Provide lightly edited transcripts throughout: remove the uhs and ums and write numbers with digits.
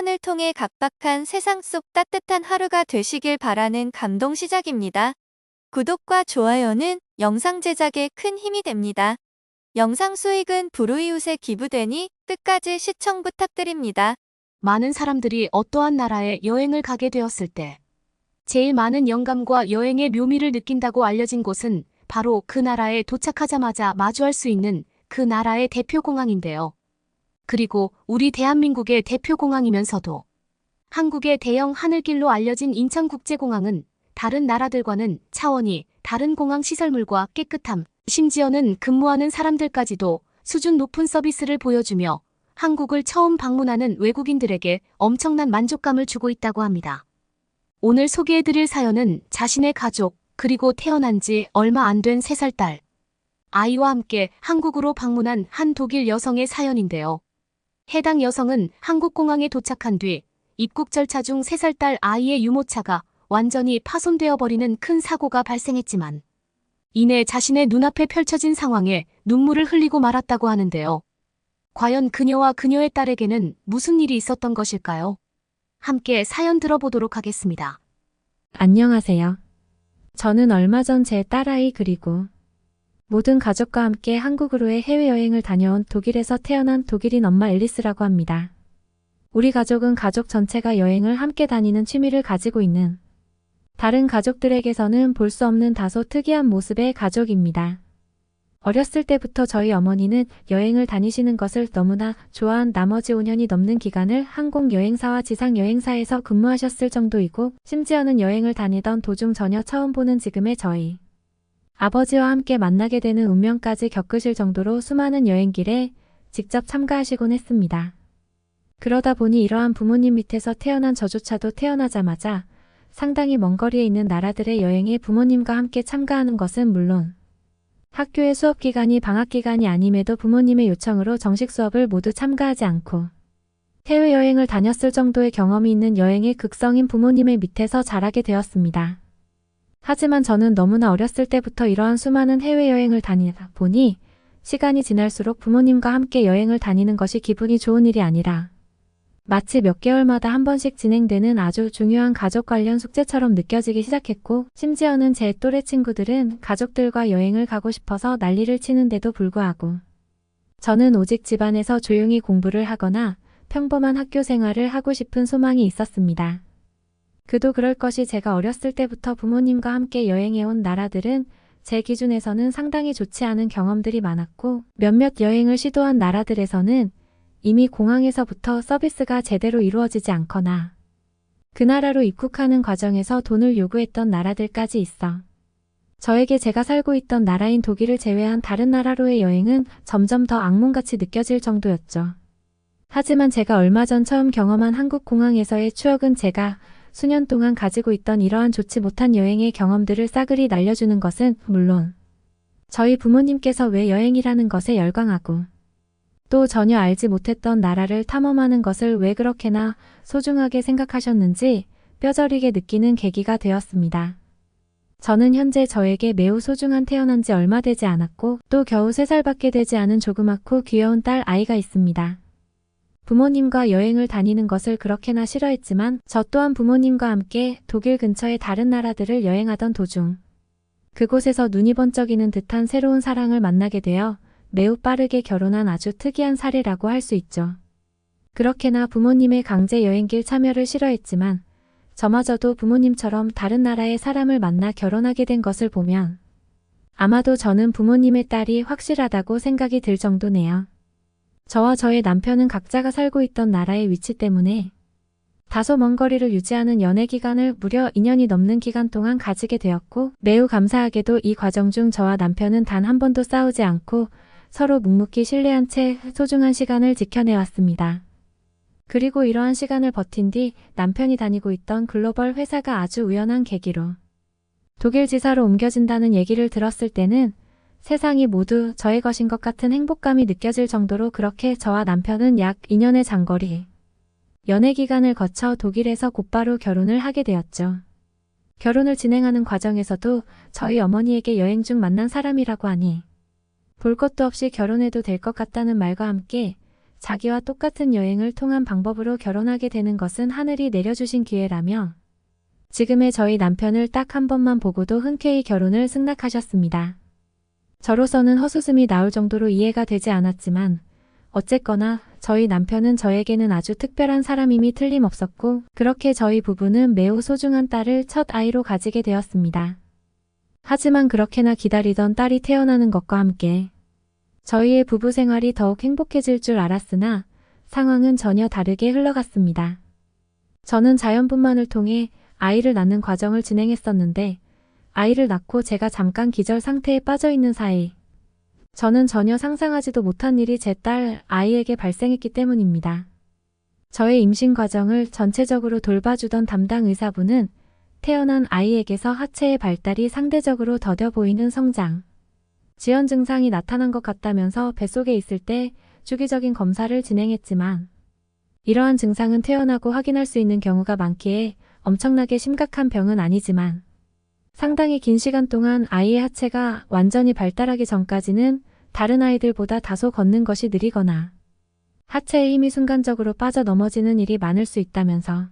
사연을 통해 각박한 세상 속 따뜻한 하루가 되시길 바라는 감동 시작입니다. 구독과 좋아요는 영상 제작에 큰 힘이 됩니다. 영상 수익은 불우이웃에 기부되니 끝까지 시청 부탁드립니다. 많은 사람들이 어떠한 나라에 여행을 가게 되었을 때 제일 많은 영감과 여행의 묘미를 느낀다고 알려진 곳은 바로 그 나라에 도착하자마자 마주할 수 있는 그 나라의 대표공항인데요. 그리고 우리 대한민국의 대표공항이면서도 한국의 대형 하늘길로 알려진 인천국제공항은 다른 나라들과는 차원이 다른 공항 시설물과 깨끗함, 심지어는 근무하는 사람들까지도 수준 높은 서비스를 보여주며 한국을 처음 방문하는 외국인들에게 엄청난 만족감을 주고 있다고 합니다. 오늘 소개해드릴 사연은 자신의 가족, 그리고 태어난 지 얼마 안 된 3살 딸, 아이와 함께 한국으로 방문한 한 독일 여성의 사연인데요. 해당 여성은 한국공항에 도착한 뒤 입국 절차 중 3살 딸 아이의 유모차가 완전히 파손되어 버리는 큰 사고가 발생했지만 이내 자신의 눈앞에 펼쳐진 상황에 눈물을 흘리고 말았다고 하는데요. 과연 그녀와 그녀의 딸에게는 무슨 일이 있었던 것일까요? 함께 사연 들어보도록 하겠습니다. 안녕하세요. 저는 얼마 전 제 딸아이 그리고 모든 가족과 함께 한국으로의 해외여행을 다녀온 독일에서 태어난 독일인 엄마 앨리스라고 합니다. 우리 가족은 가족 전체가 여행을 함께 다니는 취미를 가지고 있는 다른 가족들에게서는 볼 수 없는 다소 특이한 모습의 가족입니다. 어렸을 때부터 저희 어머니는 여행을 다니시는 것을 너무나 좋아한 나머지 5년이 넘는 기간을 항공여행사와 지상여행사에서 근무하셨을 정도이고 심지어는 여행을 다니던 도중 전혀 처음 보는 지금의 저희 아버지와 함께 만나게 되는 운명까지 겪으실 정도로 수많은 여행길에 직접 참가하시곤 했습니다. 그러다 보니 이러한 부모님 밑에서 태어난 저조차도 태어나자마자 상당히 먼 거리에 있는 나라들의 여행에 부모님과 함께 참가하는 것은 물론 학교의 수업 기간이 방학 기간이 아님에도 부모님의 요청으로 정식 수업을 모두 참가하지 않고 해외여행을 다녔을 정도의 경험이 있는 여행의 극성인 부모님의 밑에서 자라게 되었습니다. 하지만 저는 너무나 어렸을 때부터 이러한 수많은 해외여행을 다니다 보니 시간이 지날수록 부모님과 함께 여행을 다니는 것이 기분이 좋은 일이 아니라 마치 몇 개월마다 한 번씩 진행되는 아주 중요한 가족 관련 숙제처럼 느껴지기 시작했고 심지어는 제 또래 친구들은 가족들과 여행을 가고 싶어서 난리를 치는데도 불구하고 저는 오직 집안에서 조용히 공부를 하거나 평범한 학교 생활을 하고 싶은 소망이 있었습니다. 그도 그럴 것이 제가 어렸을 때부터 부모님과 함께 여행해온 나라들은 제 기준에서는 상당히 좋지 않은 경험들이 많았고 몇몇 여행을 시도한 나라들에서는 이미 공항에서부터 서비스가 제대로 이루어지지 않거나 그 나라로 입국하는 과정에서 돈을 요구했던 나라들까지 있어 저에게 제가 살고 있던 나라인 독일을 제외한 다른 나라로의 여행은 점점 더 악몽같이 느껴질 정도였죠. 하지만 제가 얼마 전 처음 경험한 한국 공항에서의 추억은 제가 수년 동안 가지고 있던 이러한 좋지 못한 여행의 경험들을 싸그리 날려주는 것은 물론 저희 부모님께서 왜 여행이라는 것에 열광하고 또 전혀 알지 못했던 나라를 탐험하는 것을 왜 그렇게나 소중하게 생각하셨는지 뼈저리게 느끼는 계기가 되었습니다. 저는 현재 저에게 매우 소중한 태어난 지 얼마 되지 않았고 또 겨우 3살밖에 되지 않은 조그맣고 귀여운 딸 아이가 있습니다. 부모님과 여행을 다니는 것을 그렇게나 싫어했지만 저 또한 부모님과 함께 독일 근처의 다른 나라들을 여행하던 도중 그곳에서 눈이 번쩍이는 듯한 새로운 사랑을 만나게 되어 매우 빠르게 결혼한 아주 특이한 사례라고 할 수 있죠. 그렇게나 부모님의 강제 여행길 참여를 싫어했지만 저마저도 부모님처럼 다른 나라의 사람을 만나 결혼하게 된 것을 보면 아마도 저는 부모님의 딸이 확실하다고 생각이 들 정도네요. 저와 저의 남편은 각자가 살고 있던 나라의 위치 때문에 다소 먼 거리를 유지하는 연애 기간을 무려 2년이 넘는 기간 동안 가지게 되었고 매우 감사하게도 이 과정 중 저와 남편은 단 한 번도 싸우지 않고 서로 묵묵히 신뢰한 채 소중한 시간을 지켜내왔습니다. 그리고 이러한 시간을 버틴 뒤 남편이 다니고 있던 글로벌 회사가 아주 우연한 계기로 독일 지사로 옮겨진다는 얘기를 들었을 때는 세상이 모두 저의 것인 것 같은 행복감이 느껴질 정도로 그렇게 저와 남편은 약 2년의 장거리 연애 기간을 거쳐 독일에서 곧바로 결혼을 하게 되었죠. 결혼을 진행하는 과정에서도 저희 어머니에게 여행 중 만난 사람이라고 하니 볼 것도 없이 결혼해도 될 것 같다는 말과 함께 자기와 똑같은 여행을 통한 방법으로 결혼하게 되는 것은 하늘이 내려주신 기회라며 지금의 저희 남편을 딱 한 번만 보고도 흔쾌히 결혼을 승낙하셨습니다. 저로서는 헛웃음이 나올 정도로 이해가 되지 않았지만 어쨌거나 저희 남편은 저에게는 아주 특별한 사람임이 틀림없었고 그렇게 저희 부부는 매우 소중한 딸을 첫 아이로 가지게 되었습니다. 하지만 그렇게나 기다리던 딸이 태어나는 것과 함께 저희의 부부 생활이 더욱 행복해질 줄 알았으나 상황은 전혀 다르게 흘러갔습니다. 저는 자연분만을 통해 아이를 낳는 과정을 진행했었는데 아이를 낳고 제가 잠깐 기절 상태에 빠져 있는 사이 저는 전혀 상상하지도 못한 일이 제 딸 아이에게 발생했기 때문입니다. 저의 임신 과정을 전체적으로 돌봐주던 담당 의사분은 태어난 아이에게서 하체의 발달이 상대적으로 더뎌 보이는 성장, 지연 증상이 나타난 것 같다면서 뱃속에 있을 때 주기적인 검사를 진행했지만 이러한 증상은 태어나고 확인할 수 있는 경우가 많기에 엄청나게 심각한 병은 아니지만 상당히 긴 시간 동안 아이의 하체가 완전히 발달하기 전까지는 다른 아이들보다 다소 걷는 것이 느리거나 하체의 힘이 순간적으로 빠져 넘어지는 일이 많을 수 있다면서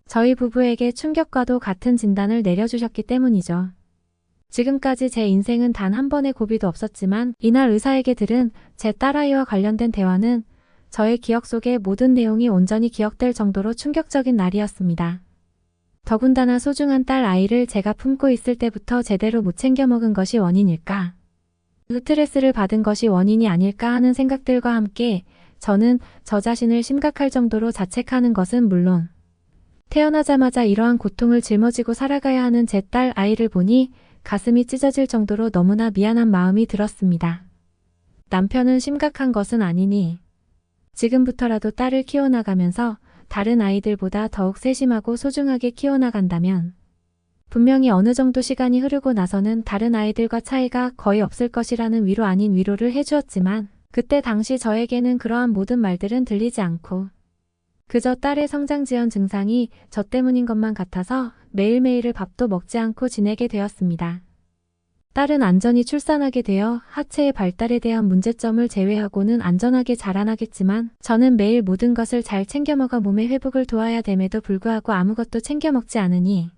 저희 부부에게 충격과도 같은 진단을 내려주셨기 때문이죠. 지금까지 제 인생은 단 한 번의 고비도 없었지만 이날 의사에게 들은 제 딸아이와 관련된 대화는 저의 기억 속의 모든 내용이 온전히 기억될 정도로 충격적인 날이었습니다. 더군다나 소중한 딸 아이를 제가 품고 있을 때부터 제대로 못 챙겨 먹은 것이 원인일까? 스트레스를 받은 것이 원인이 아닐까 하는 생각들과 함께 저는 저 자신을 심각할 정도로 자책하는 것은 물론 태어나자마자 이러한 고통을 짊어지고 살아가야 하는 제 딸 아이를 보니 가슴이 찢어질 정도로 너무나 미안한 마음이 들었습니다. 남편은 심각한 것은 아니니 지금부터라도 딸을 키워나가면서 다른 아이들보다 더욱 세심하고 소중하게 키워나간다면 분명히 어느 정도 시간이 흐르고 나서는 다른 아이들과 차이가 거의 없을 것이라는 위로 아닌 위로를 해주었지만 그때 당시 저에게는 그러한 모든 말들은 들리지 않고 그저 딸의 성장 지연 증상이 저 때문인 것만 같아서 매일매일을 밥도 먹지 않고 지내게 되었습니다. 딸은 안전히 출산하게 되어 하체의 발달에 대한 문제점을 제외하고는 안전하게 자라나겠지만 저는 매일 모든 것을 잘 챙겨 먹어 몸의 회복을 도와야 됨에도 불구하고 아무것도 챙겨 먹지 않으니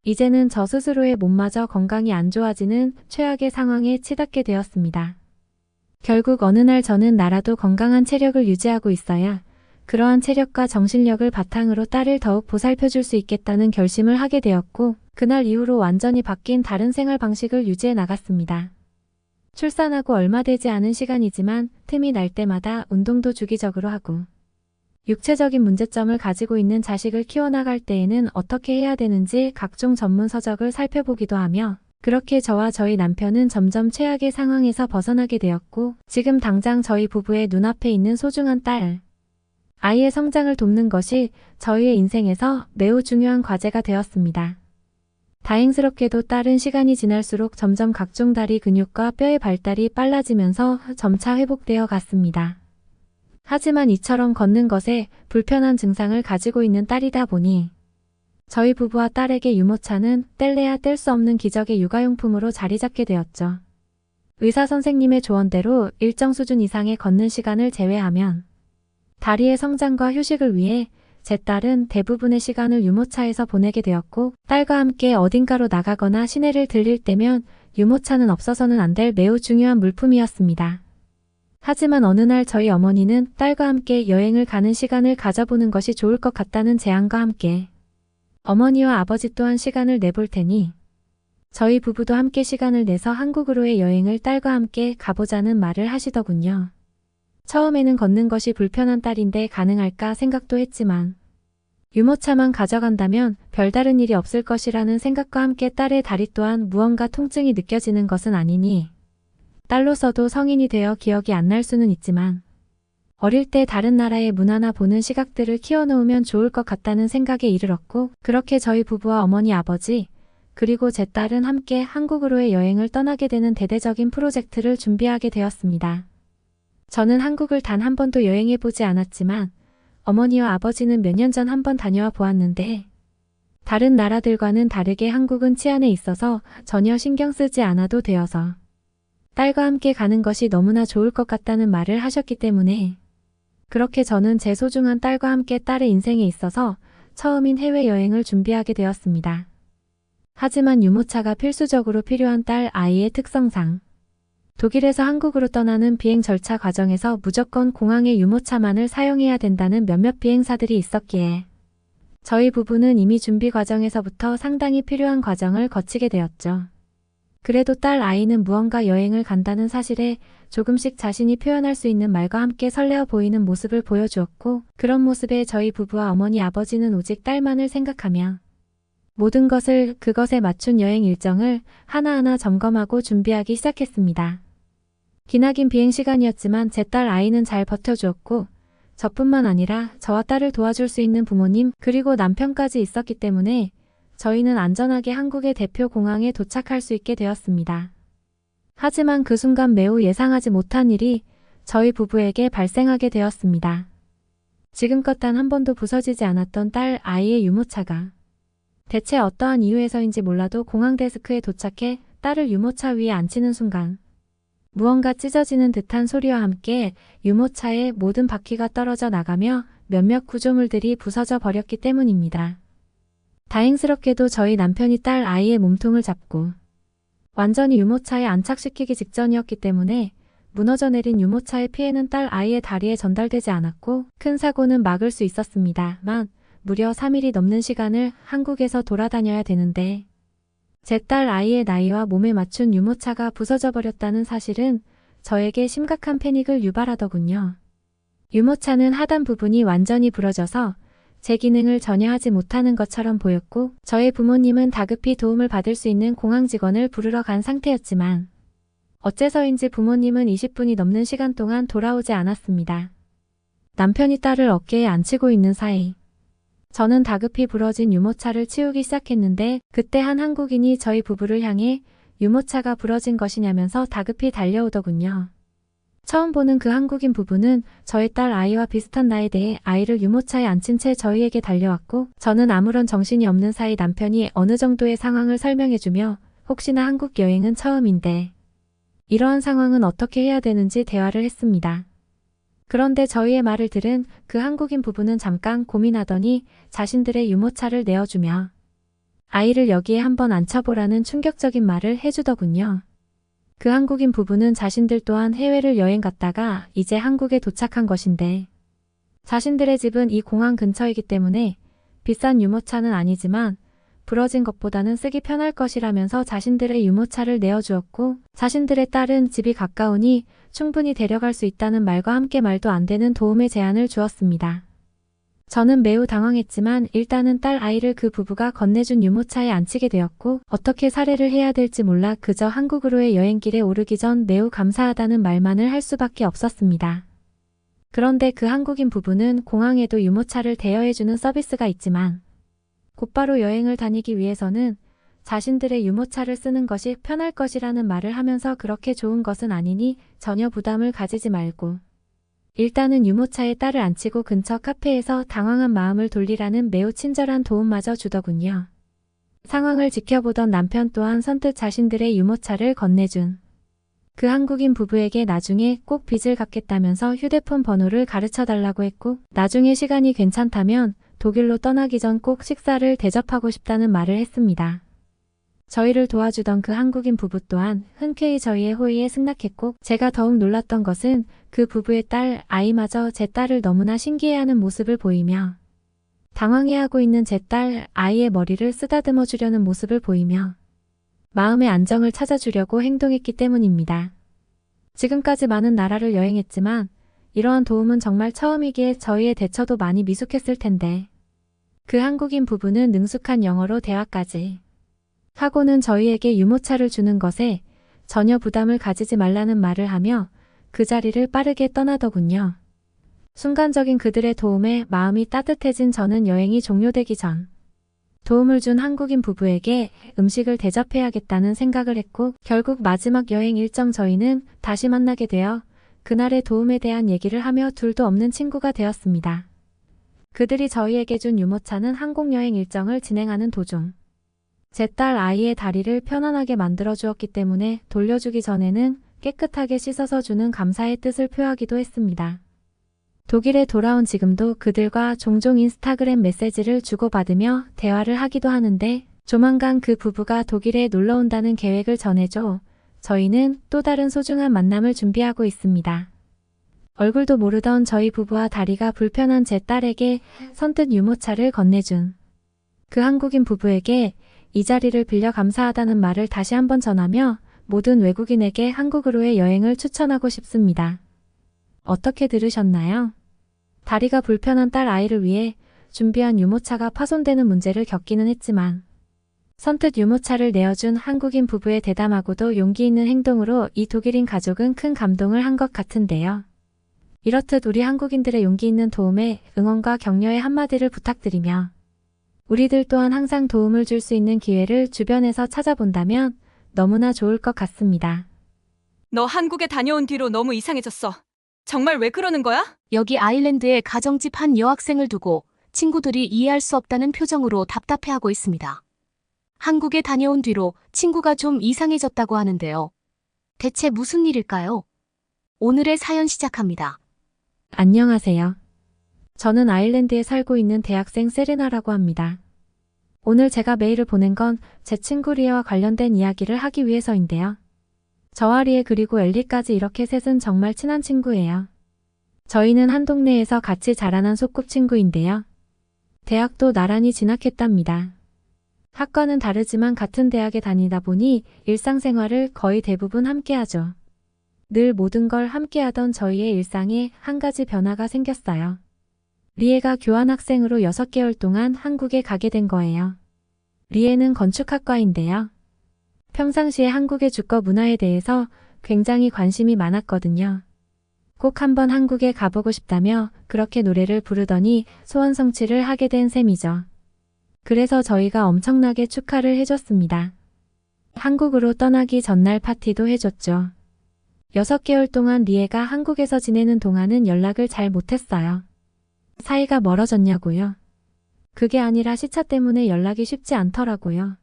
이제는 저 스스로의 몸마저 건강이 안 좋아지는 최악의 상황에 치닫게 되었습니다. 결국 어느 날 저는 나라도 건강한 체력을 유지하고 있어야 그러한 체력과 정신력을 바탕으로 딸을 더욱 보살펴줄 수 있겠다는 결심을 하게 되었고 그날 이후로 완전히 바뀐 다른 생활 방식을 유지해 나갔습니다. 출산하고 얼마 되지 않은 시간이지만 틈이 날 때마다 운동도 주기적으로 하고 육체적인 문제점을 가지고 있는 자식을 키워나갈 때에는 어떻게 해야 되는지 각종 전문 서적을 살펴보기도 하며 그렇게 저와 저희 남편은 점점 최악의 상황에서 벗어나게 되었고 지금 당장 저희 부부의 눈앞에 있는 소중한 딸, 아이의 성장을 돕는 것이 저희의 인생에서 매우 중요한 과제가 되었습니다. 다행스럽게도 딸은 시간이 지날수록 점점 각종 다리 근육과 뼈의 발달이 빨라지면서 점차 회복되어 갔습니다. 하지만 이처럼 걷는 것에 불편한 증상을 가지고 있는 딸이다 보니 저희 부부와 딸에게 유모차는 뗄래야 뗄 수 없는 기적의 육아용품으로 자리 잡게 되었죠. 의사 선생님의 조언대로 일정 수준 이상의 걷는 시간을 제외하면 다리의 성장과 휴식을 위해 제 딸은 대부분의 시간을 유모차에서 보내게 되었고 딸과 함께 어딘가로 나가거나 시내를 들릴 때면 유모차는 없어서는 안 될 매우 중요한 물품이었습니다. 하지만 어느 날 저희 어머니는 딸과 함께 여행을 가는 시간을 가져보는 것이 좋을 것 같다는 제안과 함께 어머니와 아버지 또한 시간을 내볼 테니 저희 부부도 함께 시간을 내서 한국으로의 여행을 딸과 함께 가보자는 말을 하시더군요. 처음에는 걷는 것이 불편한 딸인데 가능할까 생각도 했지만 유모차만 가져간다면 별다른 일이 없을 것이라는 생각과 함께 딸의 다리 또한 무언가 통증이 느껴지는 것은 아니니 딸로서도 성인이 되어 기억이 안 날 수는 있지만 어릴 때 다른 나라의 문화나 보는 시각들을 키워놓으면 좋을 것 같다는 생각에 이르렀고 그렇게 저희 부부와 어머니 아버지 그리고 제 딸은 함께 한국으로의 여행을 떠나게 되는 대대적인 프로젝트를 준비하게 되었습니다. 저는 한국을 단 한 번도 여행해보지 않았지만 어머니와 아버지는 몇 년 전 한 번 다녀와 보았는데 다른 나라들과는 다르게 한국은 치안에 있어서 전혀 신경 쓰지 않아도 되어서 딸과 함께 가는 것이 너무나 좋을 것 같다는 말을 하셨기 때문에 그렇게 저는 제 소중한 딸과 함께 딸의 인생에 있어서 처음인 해외여행을 준비하게 되었습니다. 하지만 유모차가 필수적으로 필요한 딸 아이의 특성상 독일에서 한국으로 떠나는 비행 절차 과정에서 무조건 공항의 유모차만을 사용해야 된다는 몇몇 비행사들이 있었기에 저희 부부는 이미 준비 과정에서부터 상당히 필요한 과정을 거치게 되었죠. 그래도 딸 아이는 무언가 여행을 간다는 사실에 조금씩 자신이 표현할 수 있는 말과 함께 설레어 보이는 모습을 보여주었고, 그런 모습에 저희 부부와 어머니 아버지는 오직 딸만을 생각하며 모든 것을 그것에 맞춘 여행 일정을 하나하나 점검하고 준비하기 시작했습니다. 기나긴 비행 시간이었지만 제 딸 아이는 잘 버텨주었고, 저뿐만 아니라 저와 딸을 도와줄 수 있는 부모님 그리고 남편까지 있었기 때문에 저희는 안전하게 한국의 대표 공항에 도착할 수 있게 되었습니다. 하지만 그 순간 매우 예상하지 못한 일이 저희 부부에게 발생하게 되었습니다. 지금껏 단 한 번도 부서지지 않았던 딸 아이의 유모차가 대체 어떠한 이유에서인지 몰라도 공항 데스크에 도착해 딸을 유모차 위에 앉히는 순간 무언가 찢어지는 듯한 소리와 함께 유모차의 모든 바퀴가 떨어져 나가며 몇몇 구조물들이 부서져 버렸기 때문입니다. 다행스럽게도 저희 남편이 딸 아이의 몸통을 잡고 완전히 유모차에 안착시키기 직전이었기 때문에 무너져 내린 유모차의 피해는 딸 아이의 다리에 전달되지 않았고 큰 사고는 막을 수 있었습니다만 무려 3일이 넘는 시간을 한국에서 돌아다녀야 되는데 제 딸 아이의 나이와 몸에 맞춘 유모차가 부서져 버렸다는 사실은 저에게 심각한 패닉을 유발하더군요. 유모차는 하단 부분이 완전히 부러져서 제 기능을 전혀 하지 못하는 것처럼 보였고 저의 부모님은 다급히 도움을 받을 수 있는 공항 직원을 부르러 간 상태였지만 어째서인지 부모님은 20분이 넘는 시간 동안 돌아오지 않았습니다. 남편이 딸을 어깨에 안치고 있는 사이 저는 다급히 부러진 유모차를 치우기 시작했는데 그때 한 한국인이 저희 부부를 향해 유모차가 부러진 것이냐면서 다급히 달려오더군요. 처음 보는 그 한국인 부부는 저희 딸 아이와 비슷한 나이대의 아이를 유모차에 앉힌 채 저희에게 달려왔고 저는 아무런 정신이 없는 사이 남편이 어느 정도의 상황을 설명해주며 혹시나 한국 여행은 처음인데 이러한 상황은 어떻게 해야 되는지 대화를 했습니다. 그런데 저희의 말을 들은 그 한국인 부부는 잠깐 고민하더니 자신들의 유모차를 내어주며 아이를 여기에 한번 앉혀보라는 충격적인 말을 해주더군요. 그 한국인 부부는 자신들 또한 해외를 여행 갔다가 이제 한국에 도착한 것인데 자신들의 집은 이 공항 근처이기 때문에 비싼 유모차는 아니지만 부러진 것보다는 쓰기 편할 것이라면서 자신들의 유모차를 내어주었고 자신들의 딸은 집이 가까우니 충분히 데려갈 수 있다는 말과 함께 말도 안 되는 도움의 제안을 주었습니다. 저는 매우 당황했지만 일단은 딸 아이를 그 부부가 건네준 유모차에 앉히게 되었고 어떻게 살해를 해야 될지 몰라 그저 한국으로의 여행길에 오르기 전 매우 감사하다는 말만을 할 수밖에 없었습니다. 그런데 그 한국인 부부는 공항에도 유모차를 대여해주는 서비스가 있지만 곧바로 여행을 다니기 위해서는 자신들의 유모차를 쓰는 것이 편할 것이라는 말을 하면서 그렇게 좋은 것은 아니니 전혀 부담을 가지지 말고 일단은 유모차에 딸을 앉히고 근처 카페에서 당황한 마음을 돌리라는 매우 친절한 도움마저 주더군요. 상황을 지켜보던 남편 또한 선뜻 자신들의 유모차를 건네준 그 한국인 부부에게 나중에 꼭 빚을 갚겠다면서 휴대폰 번호를 가르쳐달라고 했고 나중에 시간이 괜찮다면 독일로 떠나기 전 꼭 식사를 대접하고 싶다는 말을 했습니다. 저희를 도와주던 그 한국인 부부 또한 흔쾌히 저희의 호의에 승낙했고 제가 더욱 놀랐던 것은 그 부부의 딸 아이마저 제 딸을 너무나 신기해하는 모습을 보이며 당황해하고 있는 제 딸 아이의 머리를 쓰다듬어 주려는 모습을 보이며 마음의 안정을 찾아주려고 행동했기 때문입니다. 지금까지 많은 나라를 여행했지만 이러한 도움은 정말 처음이기에 저희의 대처도 많이 미숙했을 텐데 그 한국인 부부는 능숙한 영어로 대화까지 하고는 저희에게 유모차를 주는 것에 전혀 부담을 가지지 말라는 말을 하며 그 자리를 빠르게 떠나더군요. 순간적인 그들의 도움에 마음이 따뜻해진 저는 여행이 종료되기 전 도움을 준 한국인 부부에게 음식을 대접해야겠다는 생각을 했고 결국 마지막 여행 일정 저희는 다시 만나게 되어 그날의 도움에 대한 얘기를 하며 둘도 없는 친구가 되었습니다. 그들이 저희에게 준 유모차는 항공여행 일정을 진행하는 도중 제 딸 아이의 다리를 편안하게 만들어 주었기 때문에 돌려주기 전에는 깨끗하게 씻어서 주는 감사의 뜻을 표하기도 했습니다. 독일에 돌아온 지금도 그들과 종종 인스타그램 메시지를 주고받으며 대화를 하기도 하는데 조만간 그 부부가 독일에 놀러 온다는 계획을 전해줘 저희는 또 다른 소중한 만남을 준비하고 있습니다. 얼굴도 모르던 저희 부부와 다리가 불편한 제 딸에게 선뜻 유모차를 건네준 그 한국인 부부에게 이 자리를 빌려 감사하다는 말을 다시 한번 전하며 모든 외국인에게 한국으로의 여행을 추천하고 싶습니다. 어떻게 들으셨나요? 다리가 불편한 딸 아이를 위해 준비한 유모차가 파손되는 문제를 겪기는 했지만 선뜻 유모차를 내어준 한국인 부부의 대담하고도 용기 있는 행동으로 이 독일인 가족은 큰 감동을 한 것 같은데요. 이렇듯 우리 한국인들의 용기 있는 도움에 응원과 격려의 한마디를 부탁드리며 우리들 또한 항상 도움을 줄 수 있는 기회를 주변에서 찾아본다면 너무나 좋을 것 같습니다. 너 한국에 다녀온 뒤로 너무 이상해졌어. 정말 왜 그러는 거야? 여기 아일랜드에 가정집 한 여학생을 두고 친구들이 이해할 수 없다는 표정으로 답답해하고 있습니다. 한국에 다녀온 뒤로 친구가 좀 이상해졌다고 하는데요. 대체 무슨 일일까요? 오늘의 사연 시작합니다. 안녕하세요. 저는 아일랜드에 살고 있는 대학생 세레나라고 합니다. 오늘 제가 메일을 보낸 건 제 친구 리에와 관련된 이야기를 하기 위해서인데요. 저와 리에 그리고 엘리까지 이렇게 셋은 정말 친한 친구예요. 저희는 한 동네에서 같이 자라난 소꿉친구인데요. 대학도 나란히 진학했답니다. 학과는 다르지만 같은 대학에 다니다 보니 일상생활을 거의 대부분 함께하죠. 늘 모든 걸 함께하던 저희의 일상에 한 가지 변화가 생겼어요. 리에가 교환학생으로 6개월 동안 한국에 가게 된 거예요. 리에는 건축학과인데요. 평상시에 한국의 주거 문화에 대해서 굉장히 관심이 많았거든요. 꼭 한번 한국에 가보고 싶다며 그렇게 노래를 부르더니 소원 성취를 하게 된 셈이죠. 그래서 저희가 엄청나게 축하를 해줬습니다. 한국으로 떠나기 전날 파티도 해줬죠. 6개월 동안 리에가 한국에서 지내는 동안은 연락을 잘 못했어요. 사이가 멀어졌냐고요? 그게 아니라 시차 때문에 연락이 쉽지 않더라고요.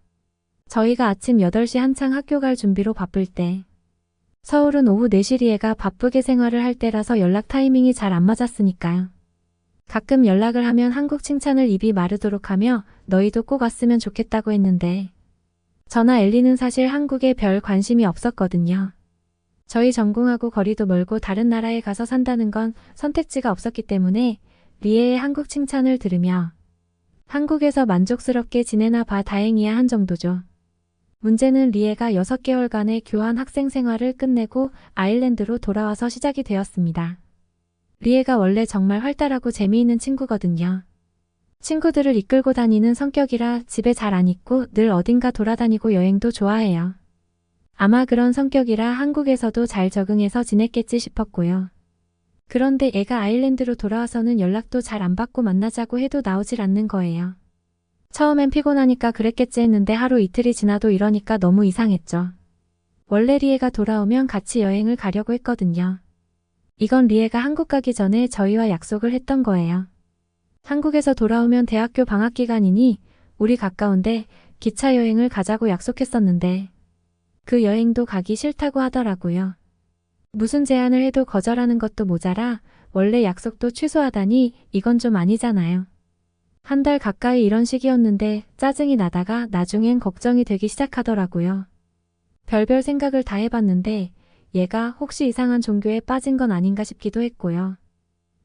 저희가 아침 8시 한창 학교 갈 준비로 바쁠 때 서울은 오후 4시 리에가 바쁘게 생활을 할 때라서 연락 타이밍이 잘 안 맞았으니까요. 가끔 연락을 하면 한국 칭찬을 입이 마르도록 하며 너희도 꼭 왔으면 좋겠다고 했는데 저나 엘리는 사실 한국에 별 관심이 없었거든요. 저희 전공하고 거리도 멀고 다른 나라에 가서 산다는 건 선택지가 없었기 때문에 리에의 한국 칭찬을 들으며 한국에서 만족스럽게 지내나 봐 다행이야 한 정도죠. 문제는 리에가 6개월간의 교환 학생 생활을 끝내고 아일랜드로 돌아와서 시작이 되었습니다. 리에가 원래 정말 활달하고 재미있는 친구거든요. 친구들을 이끌고 다니는 성격이라 집에 잘 안 있고 늘 어딘가 돌아다니고 여행도 좋아해요. 아마 그런 성격이라 한국에서도 잘 적응해서 지냈겠지 싶었고요. 그런데 애가 아일랜드로 돌아와서는 연락도 잘 안 받고 만나자고 해도 나오질 않는 거예요. 처음엔 피곤하니까 그랬겠지 했는데 하루 이틀이 지나도 이러니까 너무 이상했죠. 원래 리에가 돌아오면 같이 여행을 가려고 했거든요. 이건 리에가 한국 가기 전에 저희와 약속을 했던 거예요. 한국에서 돌아오면 대학교 방학 기간이니 우리 가까운데 기차 여행을 가자고 약속했었는데 그 여행도 가기 싫다고 하더라고요. 무슨 제안을 해도 거절하는 것도 모자라 원래 약속도 취소하다니 이건 좀 아니잖아요. 한 달 가까이 이런 식이었는데 짜증이 나다가 나중엔 걱정이 되기 시작하더라고요. 별별 생각을 다 해봤는데 얘가 혹시 이상한 종교에 빠진 건 아닌가 싶기도 했고요.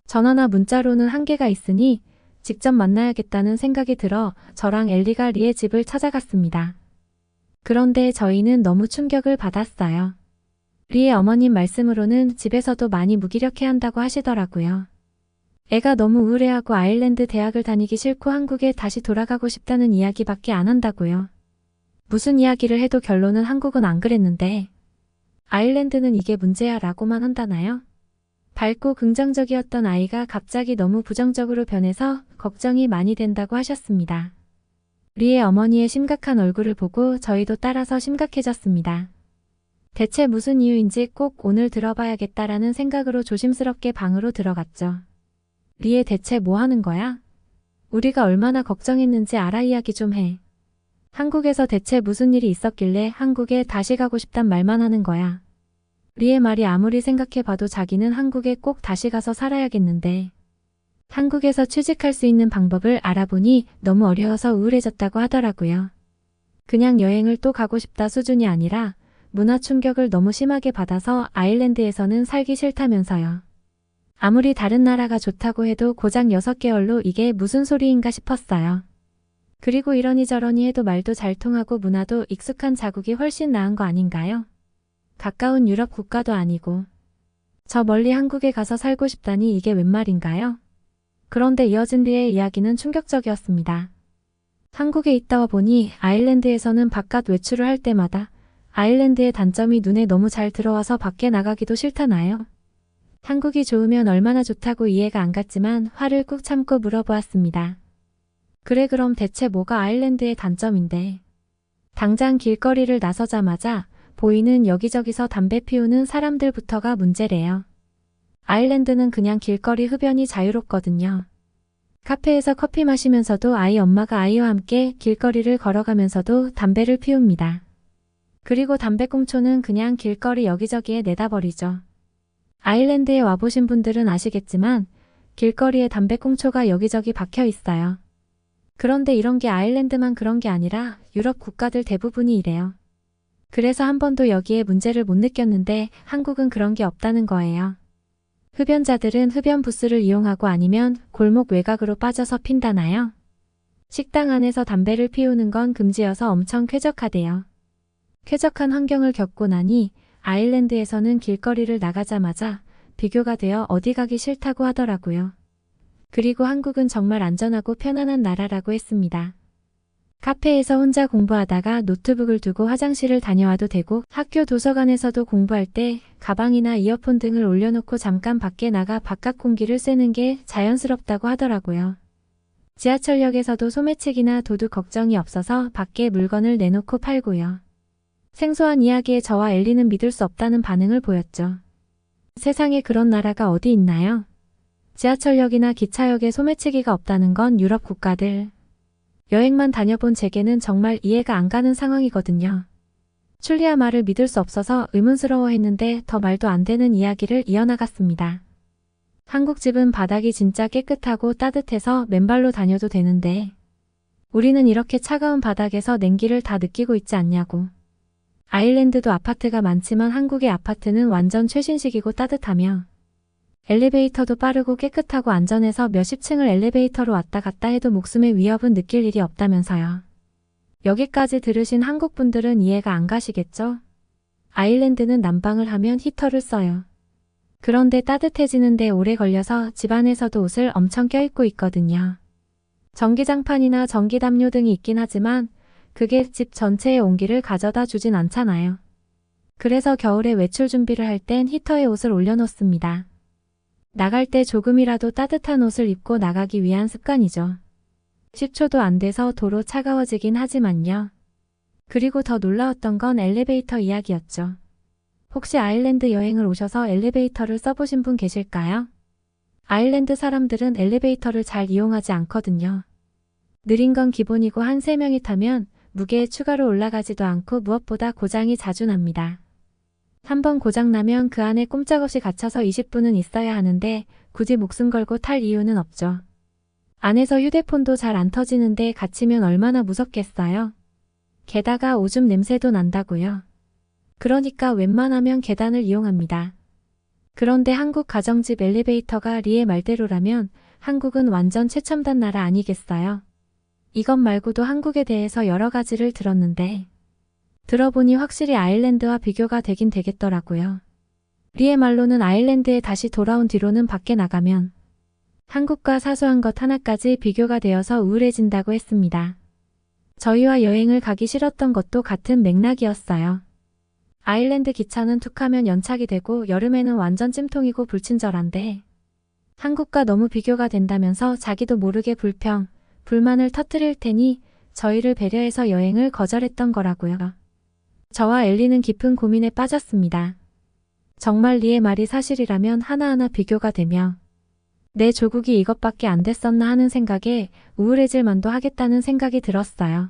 전화나 문자로는 한계가 있으니 직접 만나야겠다는 생각이 들어 저랑 엘리가 리의 집을 찾아갔습니다. 그런데 저희는 너무 충격을 받았어요. 리의 어머님 말씀으로는 집에서도 많이 무기력해한다고 하시더라고요. 애가 너무 우울해하고 아일랜드 대학을 다니기 싫고 한국에 다시 돌아가고 싶다는 이야기밖에 안 한다고요. 무슨 이야기를 해도 결론은 한국은 안 그랬는데 아일랜드는 이게 문제야 라고만 한다나요? 밝고 긍정적이었던 아이가 갑자기 너무 부정적으로 변해서 걱정이 많이 된다고 하셨습니다. 리의 어머니의 심각한 얼굴을 보고 저희도 따라서 심각해졌습니다. 대체 무슨 이유인지 꼭 오늘 들어봐야겠다라는 생각으로 조심스럽게 방으로 들어갔죠. 리에 대체 뭐 하는 거야? 우리가 얼마나 걱정했는지 알아 이야기 좀 해. 한국에서 대체 무슨 일이 있었길래 한국에 다시 가고 싶단 말만 하는 거야. 리의 말이 아무리 생각해봐도 자기는 한국에 꼭 다시 가서 살아야겠는데 한국에서 취직할 수 있는 방법을 알아보니 너무 어려워서 우울해졌다고 하더라고요. 그냥 여행을 또 가고 싶다 수준이 아니라 문화 충격을 너무 심하게 받아서 아일랜드에서는 살기 싫다면서요. 아무리 다른 나라가 좋다고 해도 고작 6개월로 이게 무슨 소리인가 싶었어요. 그리고 이러니 저러니 해도 말도 잘 통하고 문화도 익숙한 자국이 훨씬 나은 거 아닌가요? 가까운 유럽 국가도 아니고. 저 멀리 한국에 가서 살고 싶다니 이게 웬 말인가요? 그런데 이어진 리의 이야기는 충격적이었습니다. 한국에 있다 와 보니 아일랜드에서는 바깥 외출을 할 때마다 아일랜드의 단점이 눈에 너무 잘 들어와서 밖에 나가기도 싫다나요? 한국이 좋으면 얼마나 좋다고 이해가 안 갔지만 화를 꾹 참고 물어보았습니다. 그래 그럼 대체 뭐가 아일랜드의 단점인데? 당장 길거리를 나서자마자 보이는 여기저기서 담배 피우는 사람들부터가 문제래요. 아일랜드는 그냥 길거리 흡연이 자유롭거든요. 카페에서 커피 마시면서도 아이 엄마가 아이와 함께 길거리를 걸어가면서도 담배를 피웁니다. 그리고 담배꽁초는 그냥 길거리 여기저기에 내다버리죠. 아일랜드에 와보신 분들은 아시겠지만 길거리에 담배꽁초가 여기저기 박혀 있어요. 그런데 이런 게 아일랜드만 그런 게 아니라 유럽 국가들 대부분이 이래요. 그래서 한 번도 여기에 문제를 못 느꼈는데 한국은 그런 게 없다는 거예요. 흡연자들은 흡연 부스를 이용하고 아니면 골목 외곽으로 빠져서 핀다나요? 식당 안에서 담배를 피우는 건 금지여서 엄청 쾌적하대요. 쾌적한 환경을 겪고 나니 아일랜드에서는 길거리를 나가자마자 비교가 되어 어디 가기 싫다고 하더라고요. 그리고 한국은 정말 안전하고 편안한 나라라고 했습니다. 카페에서 혼자 공부하다가 노트북을 두고 화장실을 다녀와도 되고 학교 도서관에서도 공부할 때 가방이나 이어폰 등을 올려놓고 잠깐 밖에 나가 바깥 공기를 쐬는 게 자연스럽다고 하더라고요. 지하철역에서도 소매치기나 도둑 걱정이 없어서 밖에 물건을 내놓고 팔고요. 생소한 이야기에 저와 엘리는 믿을 수 없다는 반응을 보였죠. 세상에 그런 나라가 어디 있나요? 지하철역이나 기차역에 소매치기가 없다는 건 유럽 국가들. 여행만 다녀본 제게는 정말 이해가 안 가는 상황이거든요. 출리아 말을 믿을 수 없어서 의문스러워했는데 더 말도 안 되는 이야기를 이어나갔습니다. 한국 집은 바닥이 진짜 깨끗하고 따뜻해서 맨발로 다녀도 되는데 우리는 이렇게 차가운 바닥에서 냉기를 다 느끼고 있지 않냐고. 아일랜드도 아파트가 많지만 한국의 아파트는 완전 최신식이고 따뜻하며 엘리베이터도 빠르고 깨끗하고 안전해서 몇십 층을 엘리베이터로 왔다 갔다 해도 목숨의 위협은 느낄 일이 없다면서요. 여기까지 들으신 한국 분들은 이해가 안 가시겠죠? 아일랜드는 난방을 하면 히터를 써요. 그런데 따뜻해지는데 오래 걸려서 집안에서도 옷을 엄청 껴입고 있거든요. 전기장판이나 전기담요 등이 있긴 하지만 그게 집 전체의 온기를 가져다 주진 않잖아요. 그래서 겨울에 외출 준비를 할 땐 히터에 옷을 올려놓습니다. 나갈 때 조금이라도 따뜻한 옷을 입고 나가기 위한 습관이죠. 10초도 안 돼서 도로 차가워지긴 하지만요. 그리고 더 놀라웠던 건 엘리베이터 이야기였죠. 혹시 아일랜드 여행을 오셔서 엘리베이터를 써보신 분 계실까요? 아일랜드 사람들은 엘리베이터를 잘 이용하지 않거든요. 느린 건 기본이고 한 3명이 타면 무게에 추가로 올라가지도 않고 무엇보다 고장이 자주 납니다. 한번 고장나면 그 안에 꼼짝없이 갇혀서 20분은 있어야 하는데 굳이 목숨 걸고 탈 이유는 없죠. 안에서 휴대폰도 잘 안 터지는데 갇히면 얼마나 무섭겠어요? 게다가 오줌 냄새도 난다고요. 그러니까 웬만하면 계단을 이용합니다. 그런데 한국 가정집 엘리베이터가 리의 말대로라면 한국은 완전 최첨단 나라 아니겠어요? 이것 말고도 한국에 대해서 여러 가지를 들었는데 들어보니 확실히 아일랜드와 비교가 되긴 되겠더라고요. 리의 말로는 아일랜드에 다시 돌아온 뒤로는 밖에 나가면 한국과 사소한 것 하나까지 비교가 되어서 우울해진다고 했습니다. 저희와 여행을 가기 싫었던 것도 같은 맥락이었어요. 아일랜드 기차는 툭하면 연착이 되고 여름에는 완전 찜통이고 불친절한데 한국과 너무 비교가 된다면서 자기도 모르게 불만을 터뜨릴 테니 저희를 배려해서 여행을 거절했던 거라고요. 저와 엘리는 깊은 고민에 빠졌습니다. 정말 리의 말이 사실이라면 하나하나 비교가 되며 내 조국이 이것밖에 안 됐었나 하는 생각에 우울해질 만도 하겠다는 생각이 들었어요.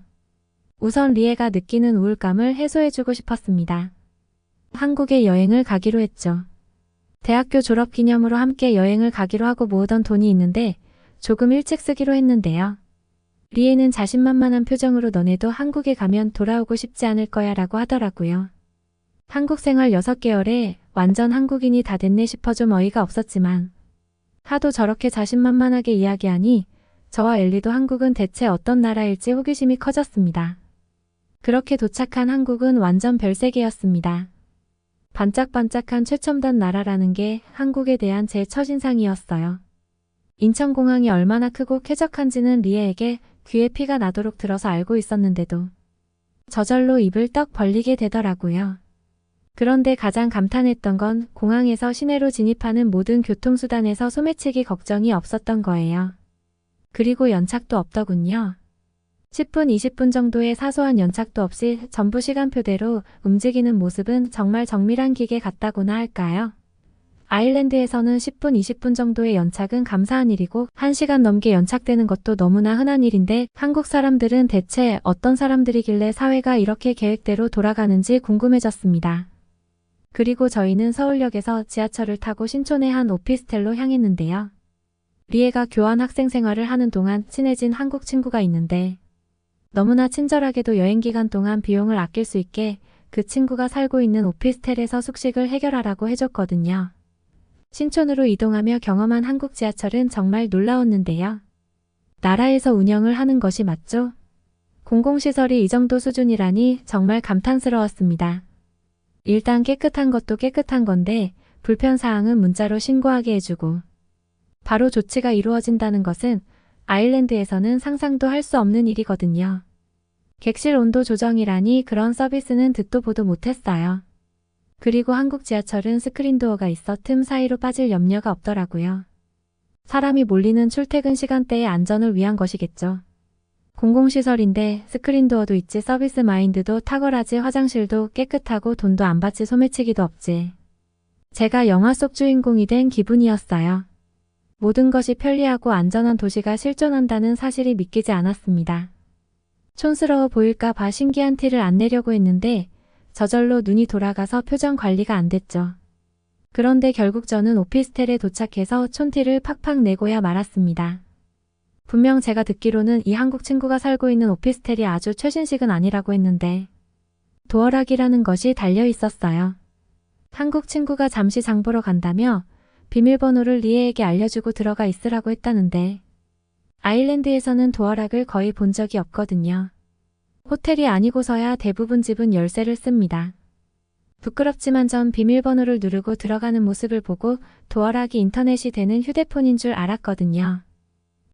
우선 리에가 느끼는 우울감을 해소해주고 싶었습니다. 한국에 여행을 가기로 했죠. 대학교 졸업 기념으로 함께 여행을 가기로 하고 모으던 돈이 있는데 조금 일찍 쓰기로 했는데요. 리에는 자신만만한 표정으로 너네도 한국에 가면 돌아오고 싶지 않을 거야 라고 하더라고요. 한국 생활 6개월에 완전 한국인이 다 됐네 싶어 좀 어이가 없었지만 하도 저렇게 자신만만하게 이야기하니 저와 엘리도 한국은 대체 어떤 나라일지 호기심이 커졌습니다. 그렇게 도착한 한국은 완전 별세계였습니다. 반짝반짝한 최첨단 나라라는 게 한국에 대한 제 첫인상이었어요. 인천공항이 얼마나 크고 쾌적한지는 리에에게 귀에 피가 나도록 들어서 알고 있었는데도 저절로 입을 떡 벌리게 되더라고요. 그런데 가장 감탄했던 건 공항에서 시내로 진입하는 모든 교통수단에서 소매치기 걱정이 없었던 거예요. 그리고 연착도 없더군요. 10분, 20분 정도의 사소한 연착도 없이 전부 시간표대로 움직이는 모습은 정말 정밀한 기계 같다고나 할까요? 아일랜드에서는 10분, 20분 정도의 연착은 감사한 일이고 1시간 넘게 연착되는 것도 너무나 흔한 일인데 한국 사람들은 대체 어떤 사람들이길래 사회가 이렇게 계획대로 돌아가는지 궁금해졌습니다. 그리고 저희는 서울역에서 지하철을 타고 신촌의 한 오피스텔로 향했는데요. 리에가 교환 학생 생활을 하는 동안 친해진 한국 친구가 있는데 너무나 친절하게도 여행 기간 동안 비용을 아낄 수 있게 그 친구가 살고 있는 오피스텔에서 숙식을 해결하라고 해줬거든요. 신촌으로 이동하며 경험한 한국 지하철은 정말 놀라웠는데요. 나라에서 운영을 하는 것이 맞죠? 공공시설이 이 정도 수준이라니 정말 감탄스러웠습니다. 일단 깨끗한 것도 깨끗한 건데 불편사항은 문자로 신고하게 해주고 바로 조치가 이루어진다는 것은 아일랜드에서는 상상도 할 수 없는 일이거든요. 객실 온도 조정이라니 그런 서비스는 듣도 보도 못했어요. 그리고 한국 지하철은 스크린도어가 있어 틈 사이로 빠질 염려가 없더라고요. 사람이 몰리는 출퇴근 시간대의 안전을 위한 것이겠죠. 공공시설인데 스크린도어도 있지 서비스 마인드도 탁월하지 화장실도 깨끗하고 돈도 안 받지 소매치기도 없지. 제가 영화 속 주인공이 된 기분이었어요. 모든 것이 편리하고 안전한 도시가 실존한다는 사실이 믿기지 않았습니다. 촌스러워 보일까 봐 신기한 티를 안 내려고 했는데 저절로 눈이 돌아가서 표정 관리가 안 됐죠. 그런데 결국 저는 오피스텔에 도착해서 촌티를 팍팍 내고야 말았습니다. 분명 제가 듣기로는 이 한국 친구가 살고 있는 오피스텔이 아주 최신식은 아니라고 했는데 도어락이라는 것이 달려 있었어요. 한국 친구가 잠시 장 보러 간다며 비밀번호를 리에에게 알려주고 들어가 있으라고 했다는데 아일랜드에서는 도어락을 거의 본 적이 없거든요. 호텔이 아니고서야 대부분 집은 열쇠를 씁니다. 부끄럽지만 전 비밀번호를 누르고 들어가는 모습을 보고 도어락이 인터넷이 되는 휴대폰인 줄 알았거든요.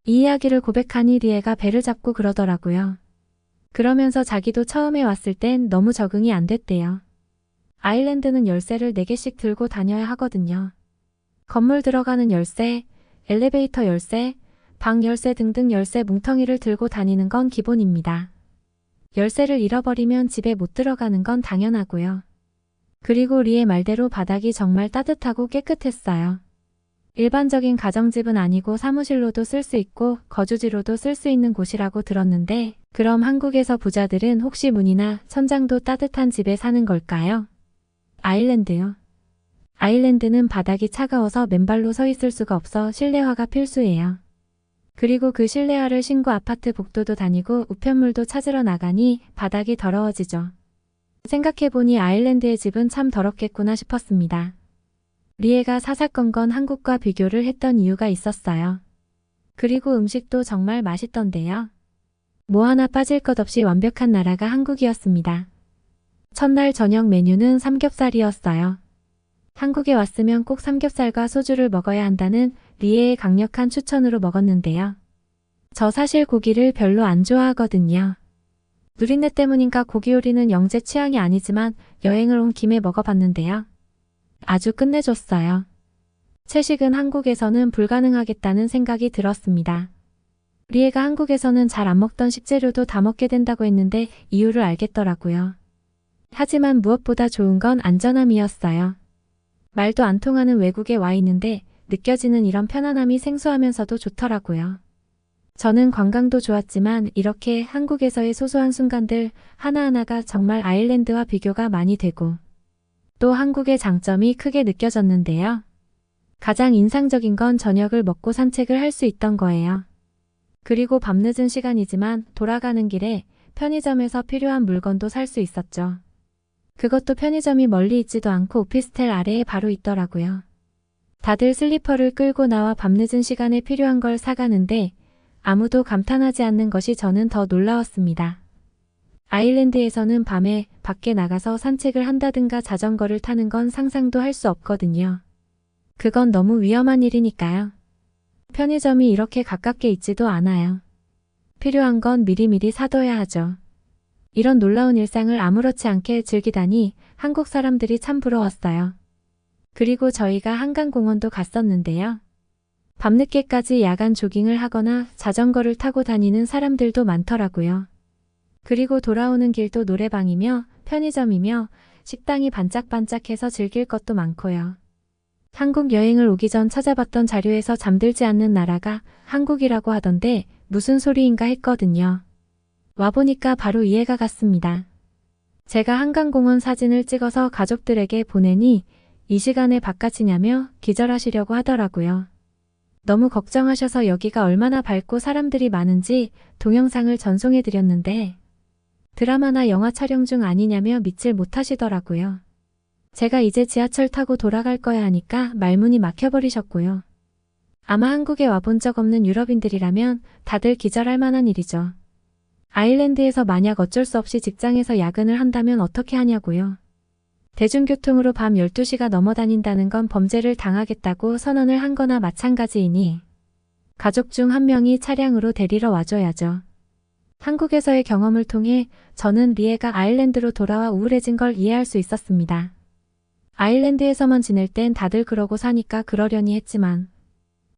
이 이야기를 고백하니 리에가 배를 잡고 그러더라고요. 그러면서 자기도 처음에 왔을 땐 너무 적응이 안 됐대요. 아일랜드는 열쇠를 4개씩 들고 다녀야 하거든요. 건물 들어가는 열쇠, 엘리베이터 열쇠, 방 열쇠 등등 열쇠 뭉텅이를 들고 다니는 건 기본입니다. 열쇠를 잃어버리면 집에 못 들어가는 건 당연하고요. 그리고 리의 말대로 바닥이 정말 따뜻하고 깨끗했어요. 일반적인 가정집은 아니고 사무실로도 쓸 수 있고 거주지로도 쓸 수 있는 곳이라고 들었는데 그럼 한국에서 부자들은 혹시 문이나 천장도 따뜻한 집에 사는 걸까요? 아일랜드요. 아일랜드는 바닥이 차가워서 맨발로 서 있을 수가 없어 실내화가 필수예요. 그리고 그 실내화를 신고 아파트 복도도 다니고 우편물도 찾으러 나가니 바닥이 더러워지죠. 생각해보니 아일랜드의 집은 참 더럽겠구나 싶었습니다. 리에가 사사건건 한국과 비교를 했던 이유가 있었어요. 그리고 음식도 정말 맛있던데요. 뭐 하나 빠질 것 없이 완벽한 나라가 한국이었습니다. 첫날 저녁 메뉴는 삼겹살이었어요. 한국에 왔으면 꼭 삼겹살과 소주를 먹어야 한다는 리에의 강력한 추천으로 먹었는데요. 저 사실 고기를 별로 안 좋아하거든요. 누린내 때문인가 고기 요리는 영재 취향이 아니지만 여행을 온 김에 먹어봤는데요. 아주 끝내줬어요. 채식은 한국에서는 불가능하겠다는 생각이 들었습니다. 리에가 한국에서는 잘 안 먹던 식재료도 다 먹게 된다고 했는데 이유를 알겠더라고요. 하지만 무엇보다 좋은 건 안전함이었어요. 말도 안 통하는 외국에 와 있는데 느껴지는 이런 편안함이 생소하면서도 좋더라고요. 저는 관광도 좋았지만 이렇게 한국에서의 소소한 순간들 하나하나가 정말 아일랜드와 비교가 많이 되고 또 한국의 장점이 크게 느껴졌는데요. 가장 인상적인 건 저녁을 먹고 산책을 할 수 있던 거예요. 그리고 밤늦은 시간이지만 돌아가는 길에 편의점에서 필요한 물건도 살 수 있었죠. 그것도 편의점이 멀리 있지도 않고 오피스텔 아래에 바로 있더라고요. 다들 슬리퍼를 끌고 나와 밤늦은 시간에 필요한 걸 사가는데 아무도 감탄하지 않는 것이 저는 더 놀라웠습니다. 아일랜드에서는 밤에 밖에 나가서 산책을 한다든가 자전거를 타는 건 상상도 할 수 없거든요. 그건 너무 위험한 일이니까요. 편의점이 이렇게 가깝게 있지도 않아요. 필요한 건 미리미리 사둬야 하죠. 이런 놀라운 일상을 아무렇지 않게 즐기다니 한국 사람들이 참 부러웠어요. 그리고 저희가 한강공원도 갔었는데요. 밤늦게까지 야간 조깅을 하거나 자전거를 타고 다니는 사람들도 많더라고요. 그리고 돌아오는 길도 노래방이며 편의점이며 식당이 반짝반짝해서 즐길 것도 많고요. 한국 여행을 오기 전 찾아봤던 자료에서 잠들지 않는 나라가 한국이라고 하던데 무슨 소리인가 했거든요. 와보니까 바로 이해가 갔습니다. 제가 한강공원 사진을 찍어서 가족들에게 보내니 이 시간에 바깥이냐며 기절하시려고 하더라고요. 너무 걱정하셔서 여기가 얼마나 밝고 사람들이 많은지 동영상을 전송해드렸는데 드라마나 영화 촬영 중 아니냐며 믿질 못하시더라고요. 제가 이제 지하철 타고 돌아갈 거야 하니까 말문이 막혀버리셨고요. 아마 한국에 와본 적 없는 유럽인들이라면 다들 기절할 만한 일이죠. 아일랜드에서 만약 어쩔 수 없이 직장에서 야근을 한다면 어떻게 하냐고요. 대중교통으로 밤 12시가 넘어 다닌다는 건 범죄를 당하겠다고 선언을 한 거나 마찬가지이니 가족 중 한 명이 차량으로 데리러 와줘야죠. 한국에서의 경험을 통해 저는 리에가 아일랜드로 돌아와 우울해진 걸 이해할 수 있었습니다. 아일랜드에서만 지낼 땐 다들 그러고 사니까 그러려니 했지만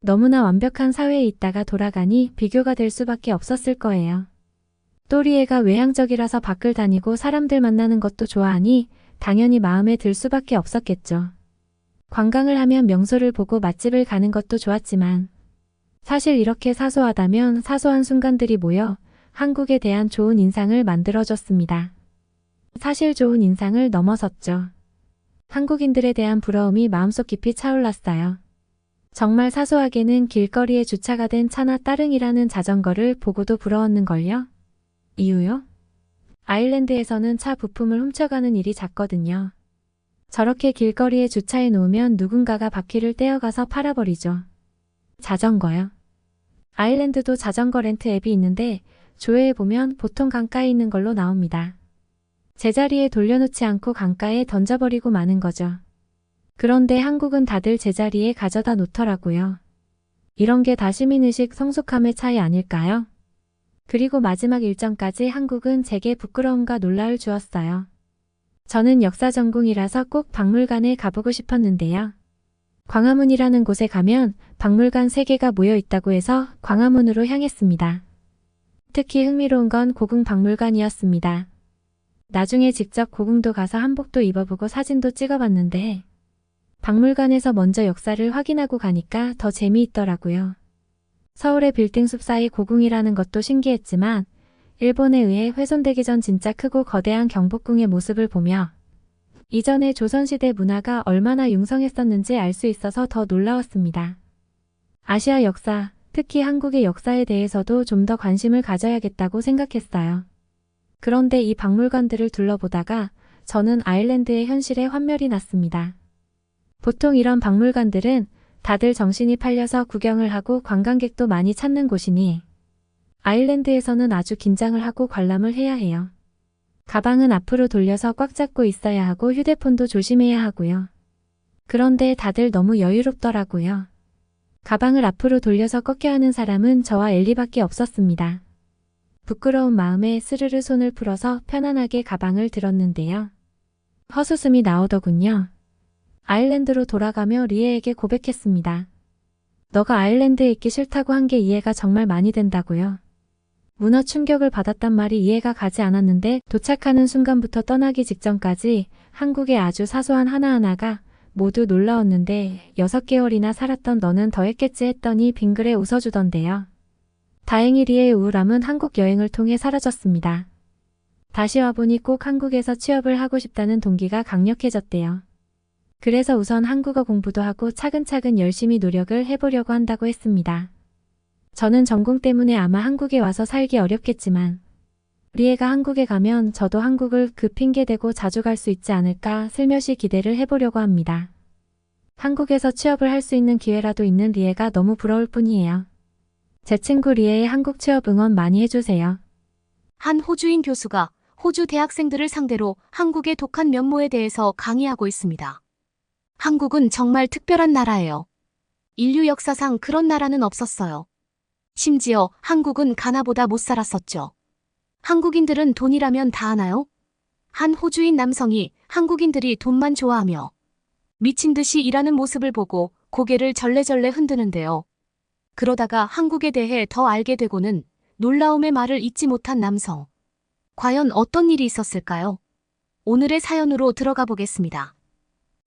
너무나 완벽한 사회에 있다가 돌아가니 비교가 될 수밖에 없었을 거예요. 또 리에가 외향적이라서 밖을 다니고 사람들 만나는 것도 좋아하니 당연히 마음에 들 수밖에 없었겠죠. 관광을 하면 명소를 보고 맛집을 가는 것도 좋았지만 사실 이렇게 사소하다면 사소한 순간들이 모여 한국에 대한 좋은 인상을 만들어줬습니다. 사실 좋은 인상을 넘어섰죠. 한국인들에 대한 부러움이 마음속 깊이 차올랐어요. 정말 사소하게는 길거리에 주차가 된 차나 따릉이라는 자전거를 보고도 부러웠는걸요. 이유요? 아일랜드에서는 차 부품을 훔쳐가는 일이 잦거든요. 저렇게 길거리에 주차해 놓으면 누군가가 바퀴를 떼어가서 팔아버리죠. 자전거요. 아일랜드도 자전거 렌트 앱이 있는데 조회해보면 보통 강가에 있는 걸로 나옵니다. 제자리에 돌려놓지 않고 강가에 던져버리고 마는 거죠. 그런데 한국은 다들 제자리에 가져다 놓더라고요. 이런 게 다 시민의식 성숙함의 차이 아닐까요? 그리고 마지막 일정까지 한국은 제게 부끄러움과 놀라움을 주었어요. 저는 역사 전공이라서 꼭 박물관에 가보고 싶었는데요. 광화문이라는 곳에 가면 박물관 3개가 모여 있다고 해서 광화문으로 향했습니다. 특히 흥미로운 건 고궁 박물관이었습니다. 나중에 직접 고궁도 가서 한복도 입어보고 사진도 찍어봤는데 박물관에서 먼저 역사를 확인하고 가니까 더 재미있더라고요. 서울의 빌딩 숲 사이 고궁이라는 것도 신기했지만 일본에 의해 훼손되기 전 진짜 크고 거대한 경복궁의 모습을 보며 이전의 조선시대 문화가 얼마나 융성했었는지 알 수 있어서 더 놀라웠습니다. 아시아 역사, 특히 한국의 역사에 대해서도 좀 더 관심을 가져야겠다고 생각했어요. 그런데 이 박물관들을 둘러보다가 저는 아일랜드의 현실에 환멸이 났습니다. 보통 이런 박물관들은 다들 정신이 팔려서 구경을 하고 관광객도 많이 찾는 곳이니 아일랜드에서는 아주 긴장을 하고 관람을 해야 해요. 가방은 앞으로 돌려서 꽉 잡고 있어야 하고 휴대폰도 조심해야 하고요. 그런데 다들 너무 여유롭더라고요. 가방을 앞으로 돌려서 꺾여 하는 사람은 저와 엘리밖에 없었습니다. 부끄러운 마음에 스르르 손을 풀어서 편안하게 가방을 들었는데요. 헛웃음이 나오더군요. 아일랜드로 돌아가며 리에에게 고백했습니다. 너가 아일랜드에 있기 싫다고 한 게 이해가 정말 많이 된다고요. 문화 충격을 받았단 말이 이해가 가지 않았는데 도착하는 순간부터 떠나기 직전까지 한국의 아주 사소한 하나하나가 모두 놀라웠는데 6개월이나 살았던 너는 더 했겠지 했더니 빙그레 웃어주던데요. 다행히 리에의 우울함은 한국 여행을 통해 사라졌습니다. 다시 와보니 꼭 한국에서 취업을 하고 싶다는 동기가 강력해졌대요. 그래서 우선 한국어 공부도 하고 차근차근 열심히 노력을 해보려고 한다고 했습니다. 저는 전공 때문에 아마 한국에 와서 살기 어렵겠지만 리에가 한국에 가면 저도 한국을 그 핑계대고 자주 갈 수 있지 않을까 슬며시 기대를 해보려고 합니다. 한국에서 취업을 할 수 있는 기회라도 있는 리에가 너무 부러울 뿐이에요. 제 친구 리에의 한국 취업 응원 많이 해주세요. 한 호주인 교수가 호주 대학생들을 상대로 한국의 독한 면모에 대해서 강의하고 있습니다. 한국은 정말 특별한 나라예요. 인류 역사상 그런 나라는 없었어요. 심지어 한국은 가나보다 못 살았었죠. 한국인들은 돈이라면 다 하나요? 한 호주인 남성이 한국인들이 돈만 좋아하며 미친 듯이 일하는 모습을 보고 고개를 절레절레 흔드는데요. 그러다가 한국에 대해 더 알게 되고는 놀라움의 말을 잇지 못한 남성. 과연 어떤 일이 있었을까요? 오늘의 사연으로 들어가 보겠습니다.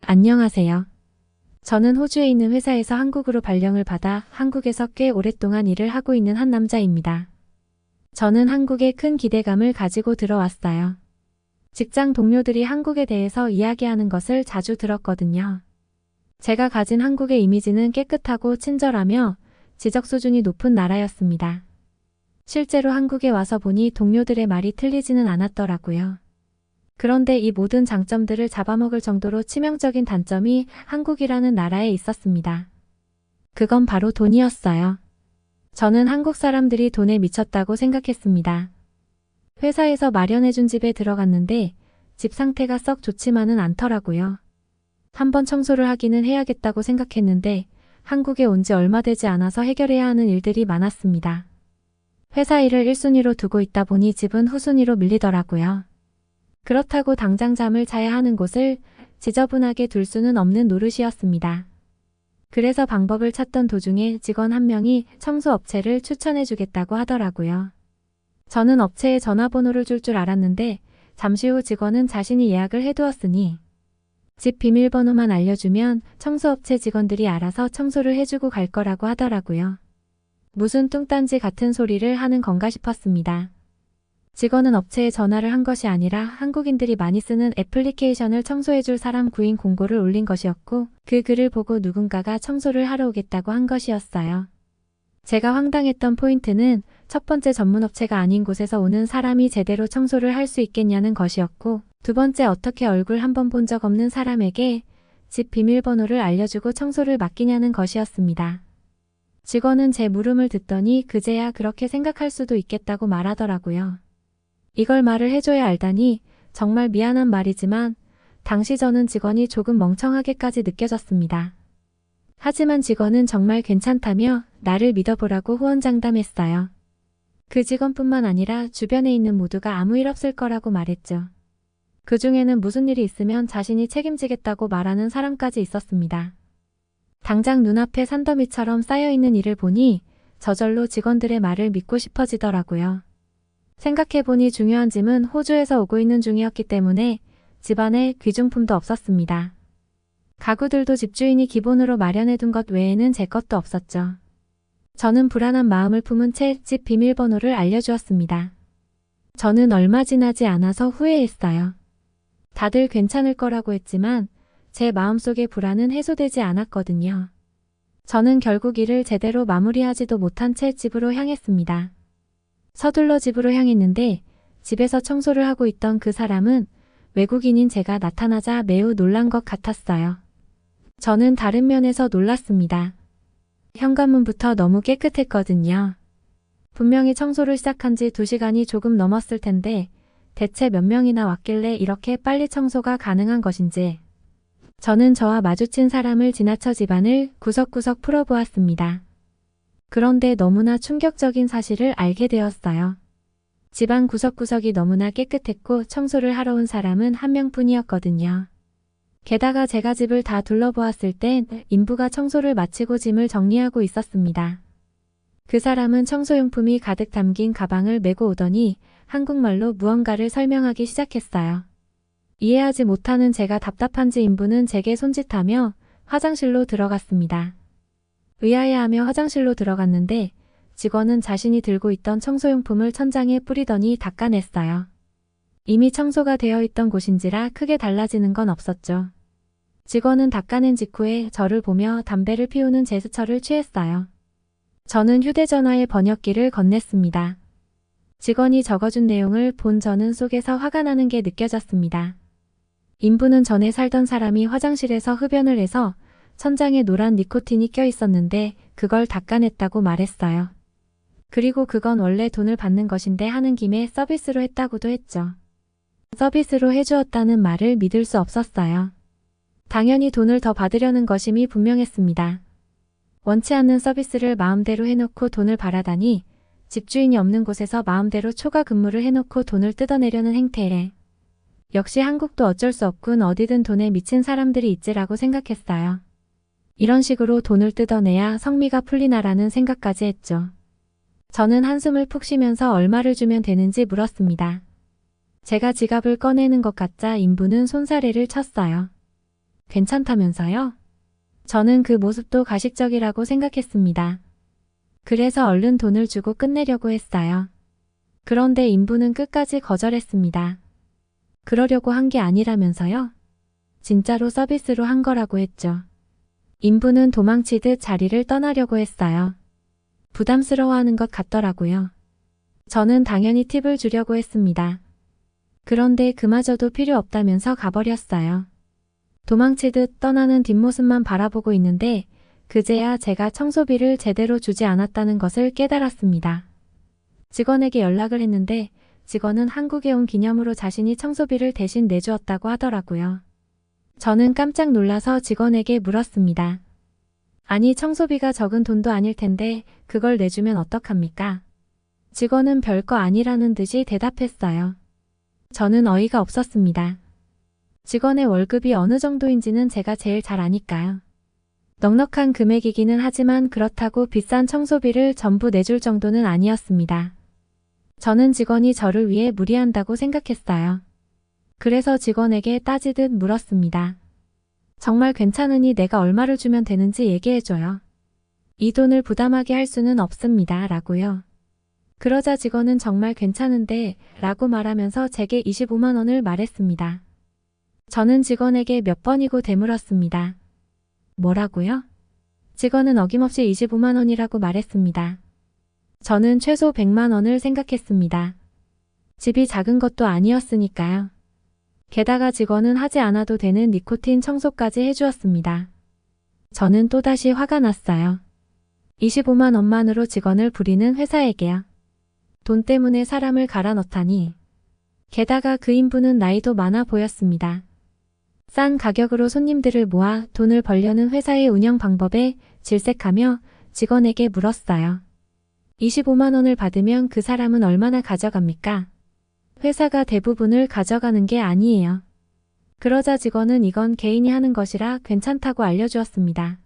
안녕하세요. 저는 호주에 있는 회사에서 한국으로 발령을 받아 한국에서 꽤 오랫동안 일을 하고 있는 한 남자입니다. 저는 한국에 큰 기대감을 가지고 들어왔어요. 직장 동료들이 한국에 대해서 이야기하는 것을 자주 들었거든요. 제가 가진 한국의 이미지는 깨끗하고 친절하며 지적 수준이 높은 나라였습니다. 실제로 한국에 와서 보니 동료들의 말이 틀리지는 않았더라고요. 그런데 이 모든 장점들을 잡아먹을 정도로 치명적인 단점이 한국이라는 나라에 있었습니다. 그건 바로 돈이었어요. 저는 한국 사람들이 돈에 미쳤다고 생각했습니다. 회사에서 마련해준 집에 들어갔는데 집 상태가 썩 좋지만은 않더라고요. 한번 청소를 하기는 해야겠다고 생각했는데 한국에 온 지 얼마 되지 않아서 해결해야 하는 일들이 많았습니다. 회사 일을 1순위로 두고 있다 보니 집은 후순위로 밀리더라고요. 그렇다고 당장 잠을 자야 하는 곳을 지저분하게 둘 수는 없는 노릇이었습니다. 그래서 방법을 찾던 도중에 직원 한 명이 청소업체를 추천해주겠다고 하더라고요. 저는 업체에 전화번호를 줄 줄 알았는데 잠시 후 직원은 자신이 예약을 해두었으니 집 비밀번호만 알려주면 청소업체 직원들이 알아서 청소를 해주고 갈 거라고 하더라고요. 무슨 뚱딴지 같은 소리를 하는 건가 싶었습니다. 직원은 업체에 전화를 한 것이 아니라 한국인들이 많이 쓰는 애플리케이션을 청소해줄 사람 구인 공고를 올린 것이었고 그 글을 보고 누군가가 청소를 하러 오겠다고 한 것이었어요. 제가 황당했던 포인트는 첫 번째 전문업체가 아닌 곳에서 오는 사람이 제대로 청소를 할 수 있겠냐는 것이었고 두 번째 어떻게 얼굴 한 번 본 적 없는 사람에게 집 비밀번호를 알려주고 청소를 맡기냐는 것이었습니다. 직원은 제 물음을 듣더니 그제야 그렇게 생각할 수도 있겠다고 말하더라고요. 이걸 말을 해줘야 알다니 정말 미안한 말이지만 당시 저는 직원이 조금 멍청하게까지 느껴졌습니다. 하지만 직원은 정말 괜찮다며 나를 믿어보라고 호언장담했어요. 그 직원뿐만 아니라 주변에 있는 모두가 아무 일 없을 거라고 말했죠. 그 중에는 무슨 일이 있으면 자신이 책임지겠다고 말하는 사람까지 있었습니다. 당장 눈앞에 산더미처럼 쌓여있는 일을 보니 저절로 직원들의 말을 믿고 싶어지더라고요. 생각해보니 중요한 짐은 호주에서 오고 있는 중이었기 때문에 집안에 귀중품도 없었습니다. 가구들도 집주인이 기본으로 마련해둔 것 외에는 제 것도 없었죠. 저는 불안한 마음을 품은 채 집 비밀번호를 알려주었습니다. 저는 얼마 지나지 않아서 후회했어요. 다들 괜찮을 거라고 했지만 제 마음속의 불안은 해소되지 않았거든요. 저는 결국 일을 제대로 마무리하지도 못한 채 집으로 향했습니다. 서둘러 집으로 향했는데 집에서 청소를 하고 있던 그 사람은 외국인인 제가 나타나자 매우 놀란 것 같았어요. 저는 다른 면에서 놀랐습니다. 현관문부터 너무 깨끗했거든요. 분명히 청소를 시작한 지 2시간이 조금 넘었을 텐데 대체 몇 명이나 왔길래 이렇게 빨리 청소가 가능한 것인지. 저는 저와 마주친 사람을 지나쳐 집안을 구석구석 풀어보았습니다. 그런데 너무나 충격적인 사실을 알게 되었어요. 집안 구석구석이 너무나 깨끗했고 청소를 하러 온 사람은 한 명뿐이었거든요. 게다가 제가 집을 다 둘러보았을 땐 인부가 청소를 마치고 짐을 정리하고 있었습니다. 그 사람은 청소용품이 가득 담긴 가방을 메고 오더니 한국말로 무언가를 설명하기 시작했어요. 이해하지 못하는 제가 답답한지 인부는 제게 손짓하며 화장실로 들어갔습니다. 의아해하며 화장실로 들어갔는데 직원은 자신이 들고 있던 청소용품을 천장에 뿌리더니 닦아냈어요. 이미 청소가 되어 있던 곳인지라 크게 달라지는 건 없었죠. 직원은 닦아낸 직후에 저를 보며 담배를 피우는 제스처를 취했어요. 저는 휴대전화에 번역기를 건넸습니다. 직원이 적어준 내용을 본 저는 속에서 화가 나는 게 느껴졌습니다. 인부는 전에 살던 사람이 화장실에서 흡연을 해서 천장에 노란 니코틴이 껴 있었는데 그걸 닦아냈다고 말했어요. 그리고 그건 원래 돈을 받는 것인데 하는 김에 서비스로 했다고도 했죠. 서비스로 해주었다는 말을 믿을 수 없었어요. 당연히 돈을 더 받으려는 것임이 분명했습니다. 원치 않는 서비스를 마음대로 해놓고 돈을 바라다니 집주인이 없는 곳에서 마음대로 초과 근무를 해놓고 돈을 뜯어내려는 행태에 역시 한국도 어쩔 수 없군 어디든 돈에 미친 사람들이 있지라고 생각했어요. 이런 식으로 돈을 뜯어내야 성미가 풀리나라는 생각까지 했죠. 저는 한숨을 푹 쉬면서 얼마를 주면 되는지 물었습니다. 제가 지갑을 꺼내는 것 같자 인부는 손사래를 쳤어요. 괜찮다면서요? 저는 그 모습도 가식적이라고 생각했습니다. 그래서 얼른 돈을 주고 끝내려고 했어요. 그런데 인부는 끝까지 거절했습니다. 그러려고 한 게 아니라면서요? 진짜로 서비스로 한 거라고 했죠. 인부는 도망치듯 자리를 떠나려고 했어요. 부담스러워하는 것 같더라고요. 저는 당연히 팁을 주려고 했습니다. 그런데 그마저도 필요 없다면서 가버렸어요. 도망치듯 떠나는 뒷모습만 바라보고 있는데 그제야 제가 청소비를 제대로 주지 않았다는 것을 깨달았습니다. 직원에게 연락을 했는데 직원은 한국에 온 기념으로 자신이 청소비를 대신 내주었다고 하더라고요. 저는 깜짝 놀라서 직원에게 물었습니다. 아니 청소비가 적은 돈도 아닐 텐데 그걸 내주면 어떡합니까? 직원은 별거 아니라는 듯이 대답했어요. 저는 어이가 없었습니다. 직원의 월급이 어느 정도인지는 제가 제일 잘 아니까요. 넉넉한 금액이기는 하지만 그렇다고 비싼 청소비를 전부 내줄 정도는 아니었습니다. 저는 직원이 저를 위해 무리한다고 생각했어요. 그래서 직원에게 따지듯 물었습니다. 정말 괜찮으니 내가 얼마를 주면 되는지 얘기해줘요. 이 돈을 부담하게 할 수는 없습니다. 라고요. 그러자 직원은 정말 괜찮은데 라고 말하면서 제게 25만 원을 말했습니다. 저는 직원에게 몇 번이고 되물었습니다. 뭐라고요? 직원은 어김없이 25만 원이라고 말했습니다. 저는 최소 100만 원을 생각했습니다. 집이 작은 것도 아니었으니까요. 게다가 직원은 하지 않아도 되는 니코틴 청소까지 해주었습니다. 저는 또다시 화가 났어요. 25만 원만으로 직원을 부리는 회사에게요. 돈 때문에 사람을 갈아 넣다니. 게다가 그 인부는 나이도 많아 보였습니다. 싼 가격으로 손님들을 모아 돈을 벌려는 회사의 운영 방법에 질색하며 직원에게 물었어요. 25만 원을 받으면 그 사람은 얼마나 가져갑니까? 회사가 대부분을 가져가는 게 아니에요. 그러자 직원은 이건 개인이 하는 것이라 괜찮다고 알려주었습니다.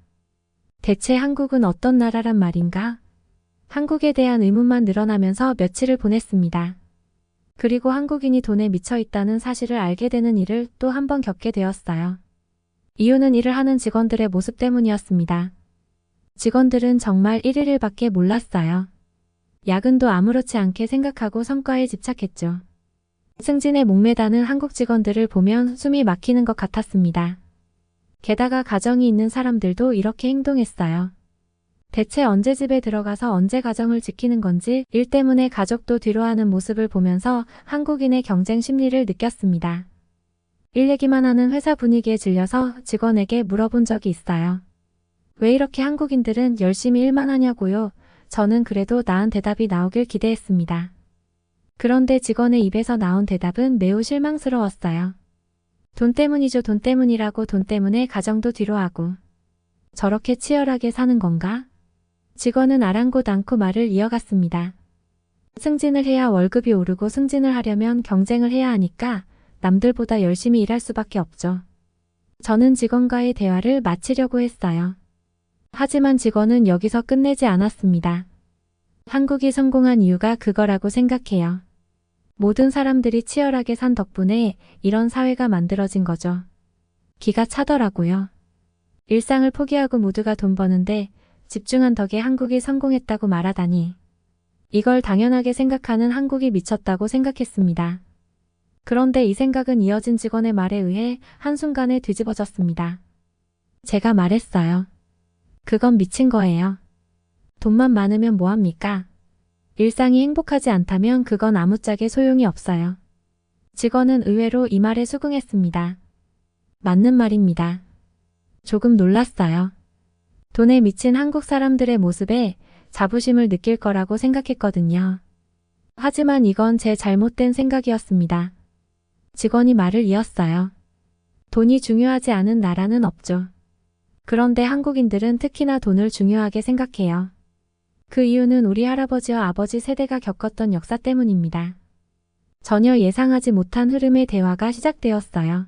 대체 한국은 어떤 나라란 말인가? 한국에 대한 의문만 늘어나면서 며칠을 보냈습니다. 그리고 한국인이 돈에 미쳐 있다는 사실을 알게 되는 일을 또 한 번 겪게 되었어요. 이유는 일을 하는 직원들의 모습 때문이었습니다. 직원들은 정말 1일밖에 몰랐어요. 야근도 아무렇지 않게 생각하고 성과에 집착했죠. 승진에 목매다는 한국 직원들을 보면 숨이 막히는 것 같았습니다. 게다가 가정이 있는 사람들도 이렇게 행동했어요. 대체 언제 집에 들어가서 언제 가정을 지키는 건지 일 때문에 가족도 뒤로하는 모습을 보면서 한국인의 경쟁 심리를 느꼈습니다. 일 얘기만 하는 회사 분위기에 질려서 직원에게 물어본 적이 있어요. 왜 이렇게 한국인들은 열심히 일만 하냐고요? 저는 그래도 나은 대답이 나오길 기대했습니다. 그런데 직원의 입에서 나온 대답은 매우 실망스러웠어요. 돈 때문이죠. 돈 때문이라고 돈 때문에 가정도 뒤로하고. 저렇게 치열하게 사는 건가? 직원은 아랑곳 않고 말을 이어갔습니다. 승진을 해야 월급이 오르고 승진을 하려면 경쟁을 해야 하니까 남들보다 열심히 일할 수밖에 없죠. 저는 직원과의 대화를 마치려고 했어요. 하지만 직원은 여기서 끝내지 않았습니다. 한국이 성공한 이유가 그거라고 생각해요. 모든 사람들이 치열하게 산 덕분에 이런 사회가 만들어진 거죠. 기가 차더라고요. 일상을 포기하고 모두가 돈 버는데 집중한 덕에 한국이 성공했다고 말하다니. 이걸 당연하게 생각하는 한국이 미쳤다고 생각했습니다. 그런데 이 생각은 이어진 직원의 말에 의해 한순간에 뒤집어졌습니다. 제가 말했어요. 그건 미친 거예요. 돈만 많으면 뭐합니까? 일상이 행복하지 않다면 그건 아무짝에 소용이 없어요. 직원은 의외로 이 말에 수긍했습니다. 맞는 말입니다. 조금 놀랐어요. 돈에 미친 한국 사람들의 모습에 자부심을 느낄 거라고 생각했거든요. 하지만 이건 제 잘못된 생각이었습니다. 직원이 말을 이었어요. 돈이 중요하지 않은 나라는 없죠. 그런데 한국인들은 특히나 돈을 중요하게 생각해요. 그 이유는 우리 할아버지와 아버지 세대가 겪었던 역사 때문입니다. 전혀 예상하지 못한 흐름의 대화가 시작되었어요.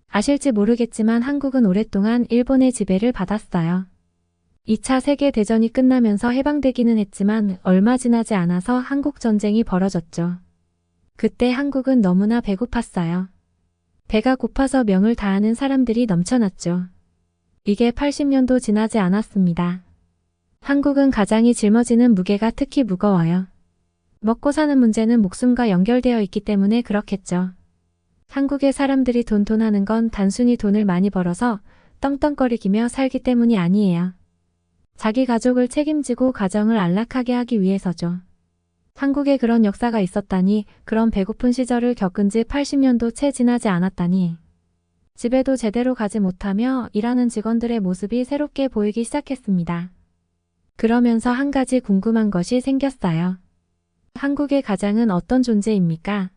아실지 모르겠지만 한국은 오랫동안 일본의 지배를 받았어요. 2차 세계대전이 끝나면서 해방되기는 했지만 얼마 지나지 않아서 한국전쟁이 벌어졌죠. 그때 한국은 너무나 배고팠어요. 배가 고파서 명을 다하는 사람들이 넘쳐났죠. 이게 80년도 지나지 않았습니다. 한국은 가장이 짊어지는 무게가 특히 무거워요. 먹고 사는 문제는 목숨과 연결되어 있기 때문에 그렇겠죠. 한국의 사람들이 돈 하는 건 단순히 돈을 많이 벌어서 떵떵거리기며 살기 때문이 아니에요. 자기 가족을 책임지고 가정을 안락하게 하기 위해서죠. 한국에 그런 역사가 있었다니, 그런 배고픈 시절을 겪은 지 80년도 채 지나지 않았다니. 집에도 제대로 가지 못하며 일하는 직원들의 모습이 새롭게 보이기 시작했습니다. 그러면서 한 가지 궁금한 것이 생겼어요. 한국의 가장은 어떤 존재입니까?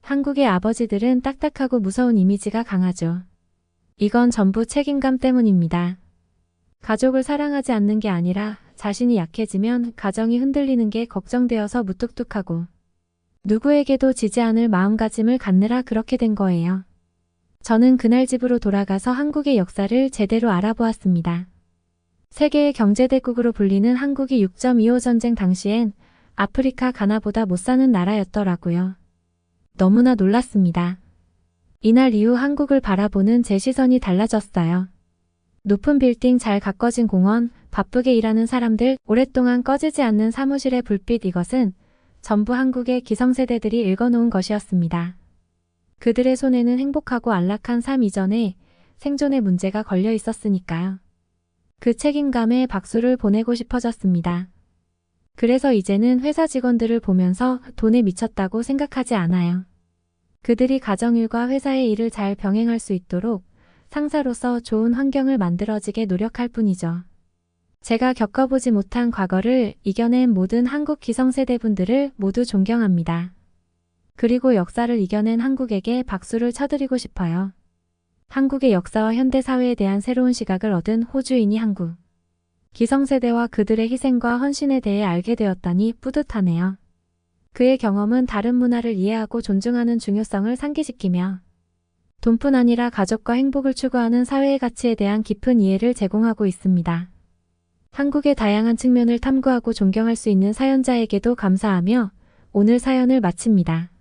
한국의 아버지들은 딱딱하고 무서운 이미지가 강하죠. 이건 전부 책임감 때문입니다. 가족을 사랑하지 않는 게 아니라 자신이 약해지면 가정이 흔들리는 게 걱정되어서 무뚝뚝하고 누구에게도 지지 않을 마음가짐을 갖느라 그렇게 된 거예요. 저는 그날 집으로 돌아가서 한국의 역사를 제대로 알아보았습니다. 세계의 경제대국으로 불리는 한국이 6.25 전쟁 당시엔 아프리카 가나보다 못 사는 나라였더라고요. 너무나 놀랐습니다. 이날 이후 한국을 바라보는 제 시선이 달라졌어요. 높은 빌딩, 잘 가꿔진 공원, 바쁘게 일하는 사람들, 오랫동안 꺼지지 않는 사무실의 불빛, 이것은 전부 한국의 기성세대들이 읽어놓은 것이었습니다. 그들의 손에는 행복하고 안락한 삶 이전에 생존의 문제가 걸려 있었으니까요. 그 책임감에 박수를 보내고 싶어졌습니다. 그래서 이제는 회사 직원들을 보면서 돈에 미쳤다고 생각하지 않아요. 그들이 가정일과 회사의 일을 잘 병행할 수 있도록 상사로서 좋은 환경을 만들어지게 노력할 뿐이죠. 제가 겪어보지 못한 과거를 이겨낸 모든 한국 기성세대분들을 모두 존경합니다. 그리고 역사를 이겨낸 한국에게 박수를 쳐드리고 싶어요. 한국의 역사와 현대사회에 대한 새로운 시각을 얻은 호주인이 한국 기성세대와 그들의 희생과 헌신에 대해 알게 되었다니 뿌듯하네요. 그의 경험은 다른 문화를 이해하고 존중하는 중요성을 상기시키며 돈뿐 아니라 가족과 행복을 추구하는 사회의 가치에 대한 깊은 이해를 제공하고 있습니다. 한국의 다양한 측면을 탐구하고 존경할 수 있는 사연자에게도 감사하며 오늘 사연을 마칩니다.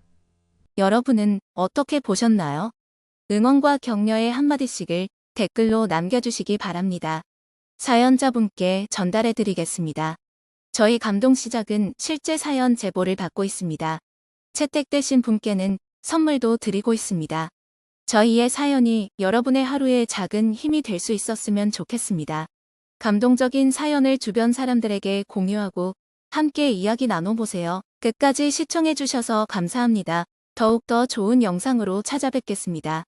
여러분은 어떻게 보셨나요? 응원과 격려의 한마디씩을 댓글로 남겨주시기 바랍니다. 사연자분께 전달해드리겠습니다. 저희 감동시작은 실제 사연 제보를 받고 있습니다. 채택되신 분께는 선물도 드리고 있습니다. 저희의 사연이 여러분의 하루에 작은 힘이 될 수 있었으면 좋겠습니다. 감동적인 사연을 주변 사람들에게 공유하고 함께 이야기 나눠보세요. 끝까지 시청해주셔서 감사합니다. 더욱더 좋은 영상으로 찾아뵙겠습니다.